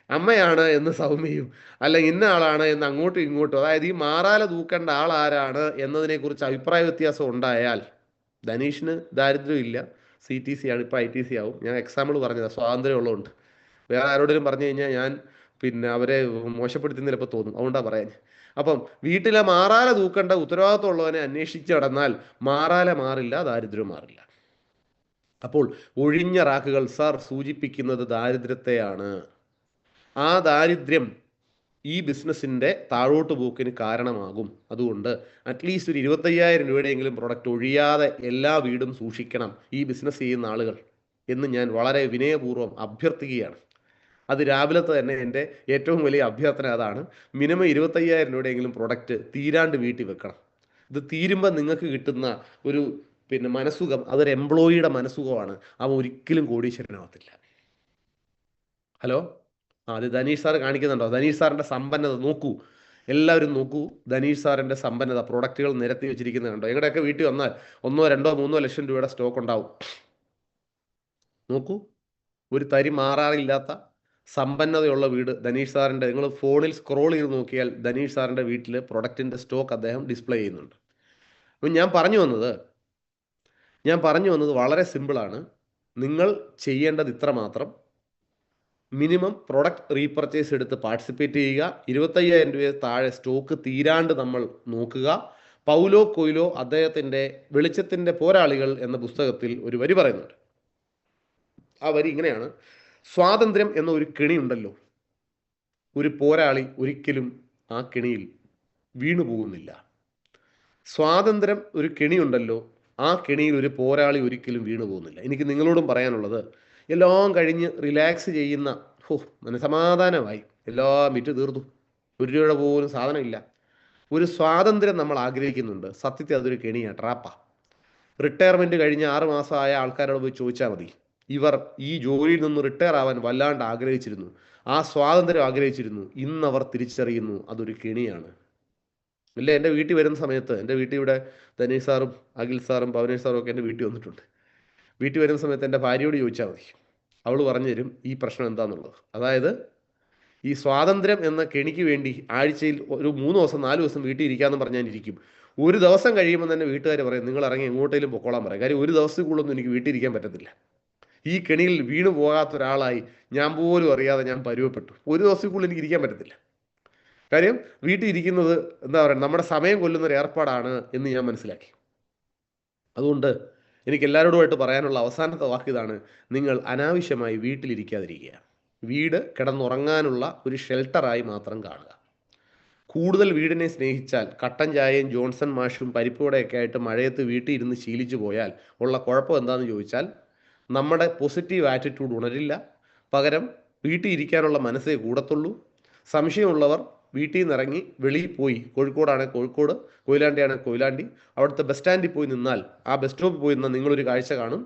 Speaker 1: അമ്മയാണ് എന്ന് സൗമ്യയും, അല്ല ഇന്ന ആളാണ് എന്ന് അങ്ങോട്ടും ഇങ്ങോട്ടും, അതായത് ഈ മാറാല തൂക്കേണ്ട ആൾ ആരാണ് എന്നതിനെക്കുറിച്ച് അഭിപ്രായ വ്യത്യാസം ഉണ്ടായാൽ, ധനീഷിന് ദാരിദ്ര്യമില്ല, CTC ആണ്, ഇപ്പോൾ ITC ആവും. ഞാൻ എക്സാമ്പിൾ പറഞ്ഞതാണ്, സ്വാതന്ത്ര്യം ഉള്ളതുകൊണ്ട്. വേറെ ആരോടെങ്കിലും പറഞ്ഞു കഴിഞ്ഞാൽ ഞാൻ അവരെ മോശപ്പെടുത്തുന്നതിൽ ഇപ്പോൾ തോന്നും, അതുകൊണ്ടാണ് പറയാൻ. അപ്പം വീട്ടിലെ മാറാല തൂക്കേണ്ട ഉത്തരവാദിത്വം ഉള്ളവനെ അന്വേഷിച്ച് നടന്നാൽ മാറാല മാറില്ല, ദാരിദ്ര്യം മാറില്ല. അപ്പോൾ ഒഴിഞ്ഞ റാക്കുകൾ സാർ സൂചിപ്പിക്കുന്നത് ദാരിദ്ര്യത്തെയാണ്. ആ ദാരിദ്ര്യം ഈ ബിസിനസ്സിൻ്റെ താഴോട്ട് പോക്കിന് കാരണമാകും. അതുകൊണ്ട് അറ്റ്ലീസ്റ്റ് ഒരു 25,000 രൂപയുടെയെങ്കിലും പ്രൊഡക്റ്റ് ഒഴിയാതെ എല്ലാ വീടും സൂക്ഷിക്കണം ഈ ബിസിനസ് ചെയ്യുന്ന ആളുകൾ എന്ന് ഞാൻ വളരെ വിനയപൂർവ്വം അഭ്യർത്ഥിക്കുകയാണ്. അത് രാവിലത്തെ തന്നെ എൻ്റെ ഏറ്റവും വലിയ അഭ്യർത്ഥന അതാണ്. മിനിമം 25,000 രൂപയുടെയെങ്കിലും പ്രൊഡക്റ്റ് തീരാണ്ട് വീട്ടിൽ വെക്കണം. ഇത് തീരുമ്പോൾ നിങ്ങൾക്ക് കിട്ടുന്ന ഒരു മനസ്സുഖം, അതൊരു എംപ്ലോയിയുടെ മനസ്സുഖമാണ്. അവൻ ഒരിക്കലും കോടീശ്വരനാവത്തില്ല. ഹലോ, അത് ധനീഷ് സാർ കാണിക്കുന്നുണ്ടോ? ധനീഷ് സാറിൻ്റെ സമ്പന്നത നോക്കൂ, എല്ലാവരും നോക്കൂ. ധനീഷ് സാറിൻ്റെ സമ്പന്നത, പ്രൊഡക്റ്റുകൾ നിരത്തി വെച്ചിരിക്കുന്നത് കണ്ടോ? എങ്ങളുടെയൊക്കെ വീട്ടിൽ വന്നാൽ 1, 2, 3 ലക്ഷം രൂപയുടെ സ്റ്റോക്ക് ഉണ്ടാവും. നോക്കൂ, ഒരു തരി മാറാറില്ലാത്ത സമ്പന്നതയുള്ള വീട് ധനീഷ് സാറിൻ്റെ. നിങ്ങൾ ഫോണിൽ സ്ക്രോൾ ചെയ്ത് നോക്കിയാൽ ധനീഷ് സാറിൻ്റെ വീട്ടിൽ പ്രൊഡക്റ്റിൻ്റെ സ്റ്റോക്ക് അദ്ദേഹം ഡിസ്പ്ലേ ചെയ്യുന്നുണ്ട്. അപ്പം ഞാൻ പറഞ്ഞു വന്നത് വളരെ സിമ്പിളാണ്. നിങ്ങൾ ചെയ്യേണ്ടത് ഇത്ര മാത്രം: മിനിമം പ്രൊഡക്റ്റ് റീപർച്ചേസ് എടുത്ത് പാർട്ടിസിപ്പേറ്റ് ചെയ്യുക. 25,000 രൂപ താഴെ സ്റ്റോക്ക് തീരാണ്ട് നമ്മൾ നോക്കുക. പൗലോ കൊയ്ലോ അദ്ദേഹത്തിൻ്റെ വെളിച്ചത്തിൻ്റെ പോരാളികൾ എന്ന പുസ്തകത്തിൽ ഒരു വരി പറയുന്നുണ്ട്: ആ വരി ഇങ്ങനെയാണ്: സ്വാതന്ത്ര്യം എന്ന ഒരു കെണിയുണ്ടല്ലോ, ഒരു പോരാളി ഒരിക്കലും ആ കെണിയിൽ വീണു പോകുന്നില്ല. സ്വാതന്ത്ര്യം ഒരു കെണിയുണ്ടല്ലോ, ആ കെണിയിൽ ഒരു പോരാളി ഒരിക്കലും വീണു പോകുന്നില്ല. എനിക്ക് നിങ്ങളോടും പറയാനുള്ളത്, എല്ലാം കഴിഞ്ഞ് റിലാക്സ് ചെയ്യുന്ന, മനസമാധാനമായി, എല്ലാം വിറ്റ് തീർന്നു, ഒരു രൂപയുടെ പോലും സാധനമില്ല, ഒരു സ്വാതന്ത്ര്യം നമ്മൾ ആഗ്രഹിക്കുന്നുണ്ട്. സത്യത്തിൽ അതൊരു കെണിയാണ്, ട്രാപ്പാ. റിട്ടയർമെന്റ് കഴിഞ്ഞ് 6 മാസമായ ആൾക്കാരോട് പോയി ചോദിച്ചാൽ മതി. ഇവർ ഈ ജോലിയിൽ നിന്ന് റിട്ടയർ ആവാൻ വല്ലാണ്ട് ആഗ്രഹിച്ചിരുന്നു, ആ സ്വാതന്ത്ര്യം ആഗ്രഹിച്ചിരുന്നു. ഇന്ന് അവർ തിരിച്ചറിയുന്നു അതൊരു കെണിയാണ്. ഇല്ല, എൻ്റെ വീട്ടിൽ വരുന്ന സമയത്ത്, എൻ്റെ വീട്ടിൽ ഇവിടെ ധനീഷ് സാറും അഖിൽ സാറും പവനേഷ് സാറും ഒക്കെ എൻ്റെ വീട്ടിൽ വന്നിട്ടുണ്ട്. വീട്ടിൽ വരുന്ന സമയത്ത് എൻ്റെ ഭാര്യയോട് ചോദിച്ചാൽ മതി, അവൾ പറഞ്ഞു തരും ഈ പ്രശ്നം എന്താണെന്നുള്ളത്. അതായത് ഈ സ്വാതന്ത്ര്യം എന്ന കെണിക്ക് വേണ്ടി ആഴ്ചയിൽ ഒരു 3 ദിവസം 4 ദിവസം വീട്ടിൽ ഇരിക്കാമെന്ന് പറഞ്ഞാൽ ഇരിക്കും. ഒരു ദിവസം കഴിയുമ്പോൾ തന്നെ വീട്ടുകാർ പറയും നിങ്ങൾ ഇറങ്ങി എങ്ങോട്ടേലും പൊക്കോളാൻ പറയും. കാര്യം ഒരു ദിവസത്തിനുള്ളൊന്നും എനിക്ക് വീട്ടിൽ ഇരിക്കാൻ പറ്റത്തില്ല. ഈ കെണിയിൽ വീണു പോകാത്ത ഒരാളായി ഞാൻ പോലും അറിയാതെ ഞാൻ പരുവപ്പെട്ടു. ഒരു ദിവസത്തിനുള്ളിൽ എനിക്ക് ഇരിക്കാൻ പറ്റത്തില്ല. കാര്യം വീട്ടിൽ ഇരിക്കുന്നത് എന്താ പറയുക, നമ്മുടെ സമയം കൊല്ലുന്ന ഒരു ഏർപ്പാടാണ് എന്ന് ഞാൻ മനസ്സിലാക്കി. അതുകൊണ്ട് എനിക്ക് എല്ലാവരോടുമായിട്ട് പറയാനുള്ള അവസാനത്തെ വാക്ക് ഇതാണ്: നിങ്ങൾ അനാവശ്യമായി വീട്ടിലിരിക്കാതിരിക്കുക. വീട് കിടന്നുറങ്ങാനുള്ള ഒരു ഷെൽട്ടറായി മാത്രം കാണുക. കൂടുതൽ വീടിനെ സ്നേഹിച്ചാൽ കട്ടൻ ചായയും ജോൺസൺ മാഷും പരിപ്പോടെയൊക്കെ ആയിട്ട് മഴയത്ത് വീട്ടിൽ ഇരുന്ന് ശീലിച്ചു പോയാൽ ഉള്ള കുഴപ്പം എന്താണെന്ന് ചോദിച്ചാൽ, നമ്മുടെ പോസിറ്റീവ് ആറ്റിറ്റ്യൂഡ് ഉണരില്ല. പകരം വീട്ടിൽ ഇരിക്കാനുള്ള മനസ്സേ കൂടത്തുള്ളൂ. സംശയമുള്ളവർ വീട്ടിൽ നിന്ന് ഇറങ്ങി വെളിയിൽ പോയി, കോഴിക്കോടാണെങ്കിൽ കോഴിക്കോട്, കൊയിലാണ്ടിയാണെങ്കിൽ കൊയിലാണ്ടി, അവിടുത്തെ ബസ് സ്റ്റാൻഡിൽ പോയി നിന്നാൽ, ആ ബസ് സ്റ്റോപ്പിൽ പോയി നിന്നാൽ നിങ്ങളൊരു കാഴ്ച കാണും.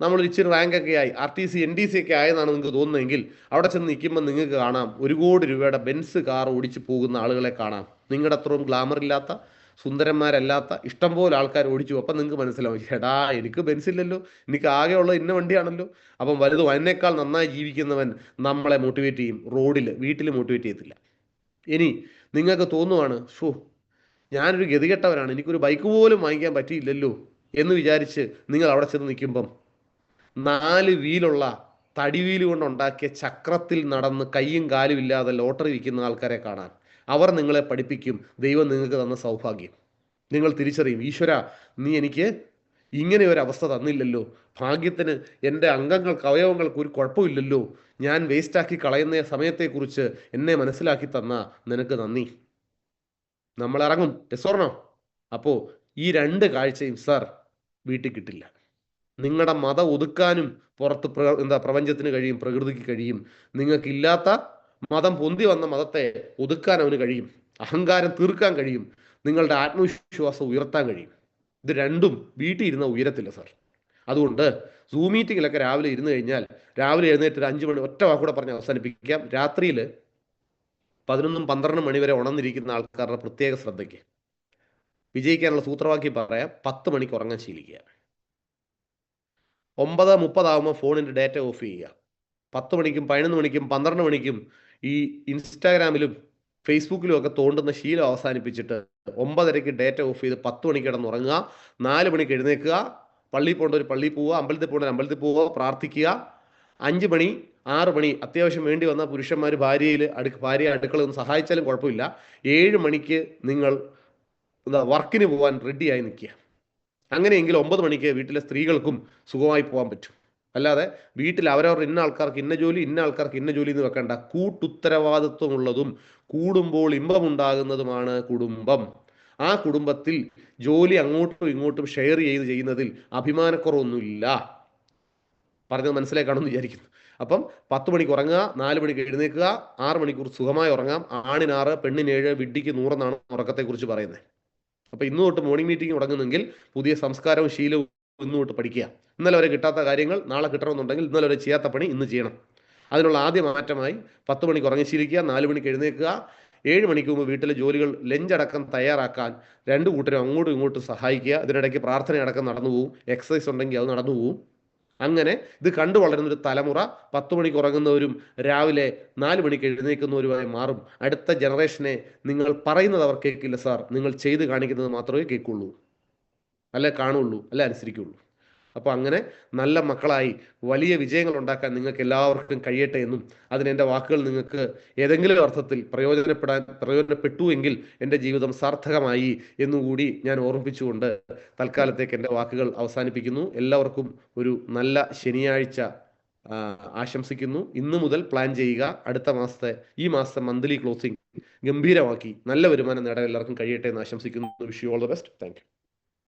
Speaker 1: നമ്മൾ ഇച്ചിരി റാങ്കൊക്കെ ആയി, RTC NDC ഒക്കെ ആയെന്നാണ് നിങ്ങൾക്ക് തോന്നുന്നതെങ്കിൽ, അവിടെ ചെന്ന് നിൽക്കുമ്പോൾ നിങ്ങൾക്ക് കാണാം 1 കോടി രൂപയുടെ ബെൻസ് കാർ ഓടിച്ച് പോകുന്ന ആളുകളെ കാണാം. നിങ്ങളുടെ അത്രയും ഗ്ലാമർ ഇല്ലാത്ത, സുന്ദരന്മാരല്ലാത്ത ഇഷ്ടംപോലെ ആൾക്കാർ ഓടിച്ചു. അപ്പം നിങ്ങൾക്ക് മനസ്സിലാവും, എടാ എനിക്ക് ബെൻസ് ഇല്ലല്ലോ, എനിക്ക് ആകെയുള്ള ഇന്ന വണ്ടിയാണല്ലോ. അപ്പം വലുത് അതിനേക്കാൾ നന്നായി ജീവിക്കുന്നവൻ നമ്മളെ മോട്ടിവേറ്റ് ചെയ്യും, റോഡിൽ, വീട്ടിൽ മോട്ടിവേറ്റ് ചെയ്യത്തില്ല. ഇനി നിങ്ങൾക്ക് തോന്നുവാണ്, ഞാനൊരു ഗതികെട്ടവനാണ്, എനിക്കൊരു ബൈക്ക് പോലും വാങ്ങിക്കാൻ പറ്റിയില്ലല്ലോ എന്ന് വിചാരിച്ച് നിങ്ങൾ അവിടെ ചെന്ന് നിൽക്കുമ്പം 4 വീലുള്ള തടി വീല് കൊണ്ടുണ്ടാക്കിയ ചക്രത്തിൽ നടന്ന് കയ്യും കാലും ഇല്ലാതെ ലോട്ടറി വിൽക്കുന്ന ആൾക്കാരെ കാണാൻ. അവർ നിങ്ങളെ പഠിപ്പിക്കും ദൈവം നിങ്ങൾക്ക് തന്ന സൗഭാഗ്യം. നിങ്ങൾ തിരിച്ചറിയും, ഈശ്വര നീ എനിക്ക് ഇങ്ങനെ ഒരു അവസ്ഥ തന്നില്ലല്ലോ, ഭാഗ്യത്തിന് എൻ്റെ അംഗങ്ങൾക്ക്, അവയവങ്ങൾക്ക് ഒരു കുഴപ്പമില്ലല്ലോ, ഞാൻ വേസ്റ്റാക്കി കളയുന്ന സമയത്തെക്കുറിച്ച് എന്നെ മനസ്സിലാക്കി തന്ന നിനക്ക് നന്ദി. നമ്മൾ ഇറങ്ങും, യെസ്. അപ്പോൾ ഈ 2 കാഴ്ചയും സാർ വീട്ടിൽ കിട്ടില്ല. നിങ്ങളുടെ മതം ഒതുക്കാനും പുറത്ത് പ്രപഞ്ചത്തിന് കഴിയും, പ്രകൃതിക്ക് കഴിയും. നിങ്ങൾക്കില്ലാത്ത മതം, പൊന്തി വന്ന മതത്തെ ഒതുക്കാൻ അവന് കഴിയും, അഹങ്കാരം തീർക്കാൻ കഴിയും, നിങ്ങളുടെ ആത്മവിശ്വാസം ഉയർത്താൻ കഴിയും. ഇത് രണ്ടും വീട്ടിൽ ഇരുന്ന ഉയരത്തില്ല സാർ. അതുകൊണ്ട് സൂം മീറ്റിങ്ങിലൊക്കെ രാവിലെ ഇരുന്ന് കഴിഞ്ഞാൽ, രാവിലെ എഴുന്നേറ്റ് 5 മണി, ഒറ്റ വാക്കൂടെ പറഞ്ഞ് അവസാനിപ്പിക്കാം, രാത്രിയിൽ 11-12 മണി വരെ ഉണർന്നിരിക്കുന്ന ആൾക്കാരുടെ പ്രത്യേക ശ്രദ്ധയ്ക്ക് വിജയിക്കാനുള്ള സൂത്രവാക്യം പറയാം: 10 മണിക്ക് ഉറങ്ങാൻ ശീലിക്കുക. 9:30 ആകുമ്പോൾ ഫോണിൻ്റെ ഡാറ്റ ഓഫ് ചെയ്യുക. 10 മണിക്കും 11 മണിക്കും 12 മണിക്കും ഈ ഇൻസ്റ്റാഗ്രാമിലും ഫേസ്ബുക്കിലും ഒക്കെ തോണ്ടുന്ന ശീലം അവസാനിപ്പിച്ചിട്ട് 9:30 ഡാറ്റ ഓഫ് ചെയ്ത് 10 മണിക്ക് കിടന്നുറങ്ങുക. 4 മണിക്ക് എഴുന്നേൽക്കുക, പള്ളിയിൽ പോകേണ്ട ഒരു പള്ളിയിൽ പോവുക, അമ്പലത്തിൽ പോകേണ്ട അമ്പലത്തിൽ പോവുക, പ്രാർത്ഥിക്കുക. 5 മണി 6 മണി അത്യാവശ്യം വേണ്ടി വന്ന പുരുഷന്മാർ ഭാര്യയെ അടുക്കള ഒന്ന് സഹായിച്ചാലും കുഴപ്പമില്ല. 7 മണിക്ക് നിങ്ങൾ വർക്കിന് പോകാൻ റെഡിയായി നിൽക്കുക. അങ്ങനെയെങ്കിൽ 9 മണിക്ക് വീട്ടിലെ സ്ത്രീകൾക്കും സുഖമായി പോകാൻ പറ്റും. അല്ലാതെ വീട്ടിൽ അവരവർ ഇന്ന ആൾക്കാർക്ക് ഇന്ന ജോലി, ഇന്ന ആൾക്കാർക്ക് ഇന്ന ജോലി എന്ന് വെക്കണ്ട. കൂട്ടുത്തരവാദിത്വമുള്ളതും കൂടുമ്പോൾ ഇമ്പമുണ്ടാകുന്നതുമാണ് കുടുംബം. ആ കുടുംബത്തിൽ ജോലി അങ്ങോട്ടും ഇങ്ങോട്ടും ഷെയർ ചെയ്യുന്നതിൽ അഭിമാനക്കുറവൊന്നുമില്ല. പറഞ്ഞത് മനസ്സിലായി കാണുമെന്ന് വിചാരിക്കുന്നു. അപ്പം 10 മണിക്ക് ഉറങ്ങുക, 4 മണിക്ക് എഴുന്നേൽക്കുക, 6 മണിക്കൂർ സുഖമായി ഉറങ്ങാം. ആണിന് 6, പെണ്ണിന് 7, വിഡ്ഢിക്ക് 100 എന്നാണ് ഉറക്കത്തെക്കുറിച്ച് പറയുന്നത്. അപ്പോൾ ഇന്ന് തൊട്ട് മോർണിംഗ് മീറ്റിംഗ് തുടങ്ങുന്നെങ്കിൽ പുതിയ സംസ്കാരവും ശീലവും ഇന്ന് തൊട്ട് പഠിക്കുക. ഇന്നലെ വരെ കിട്ടാത്ത കാര്യങ്ങൾ നാളെ കിട്ടണമെന്നുണ്ടെങ്കിൽ ഇന്നലെ വരെ ചെയ്യാത്ത പണി ഇന്ന് ചെയ്യണം. അതിനുള്ള ആദ്യ മാറ്റമായി 10 മണിക്ക് ഉറങ്ങി ശീലിക്കുക, 4 മണിക്ക് എഴുന്നേൽക്കുക, 7 മണിക്ക് മുമ്പ് വീട്ടിലെ ജോലികൾ ലഞ്ചടക്കം തയ്യാറാക്കാൻ 2 കൂട്ടരും അങ്ങോട്ടും ഇങ്ങോട്ടും സഹായിക്കുക. ഇതിനിടയ്ക്ക് പ്രാർത്ഥന അടക്കം നടന്നു പോകും, എക്സസൈസ് ഉണ്ടെങ്കിൽ അത് നടന്നു പോകും. അങ്ങനെ ഇത് കണ്ടു വളരുന്നൊരു തലമുറ 10 മണിക്ക് ഉറങ്ങുന്നവരും രാവിലെ 4 മണിക്ക് എഴുന്നേൽക്കുന്നവരുമായി മാറും. അടുത്ത ജനറേഷനെ നിങ്ങൾ പറയുന്നത് അവർ കേൾക്കില്ല സാർ, നിങ്ങൾ ചെയ്ത് കാണിക്കുന്നത് മാത്രമേ കേൾക്കുള്ളൂ, അല്ലെ കാണുള്ളൂ, അല്ലെ അനുസരിക്കുള്ളൂ. അപ്പോൾ അങ്ങനെ നല്ല മക്കളായി വലിയ വിജയങ്ങൾ ഉണ്ടാക്കാൻ നിങ്ങൾക്ക് എല്ലാവർക്കും കഴിയട്ടെ എന്നും, അതിന് എൻ്റെ വാക്കുകൾ നിങ്ങൾക്ക് ഏതെങ്കിലും അർത്ഥത്തിൽ പ്രയോജനപ്പെട്ടു എങ്കിൽ എൻ്റെ ജീവിതം സാർത്ഥകമായി എന്നുകൂടി ഞാൻ ഓർമ്മിപ്പിച്ചുകൊണ്ട് തൽക്കാലത്തേക്ക് എൻ്റെ വാക്കുകൾ അവസാനിപ്പിക്കുന്നു. എല്ലാവർക്കും ഒരു നല്ല ശനിയാഴ്ച ആശംസിക്കുന്നു. ഇന്ന് മുതൽ പ്ലാൻ ചെയ്യുക. ഈ മാസത്തെ മന്ത്ലി ക്ലോസിംഗ് ഗംഭീരമാക്കി നല്ല വരുമാനം നേടാൻ എല്ലാവർക്കും കഴിയട്ടെ എന്ന് ആശംസിക്കുന്നു. Wish you all the best. Thank you.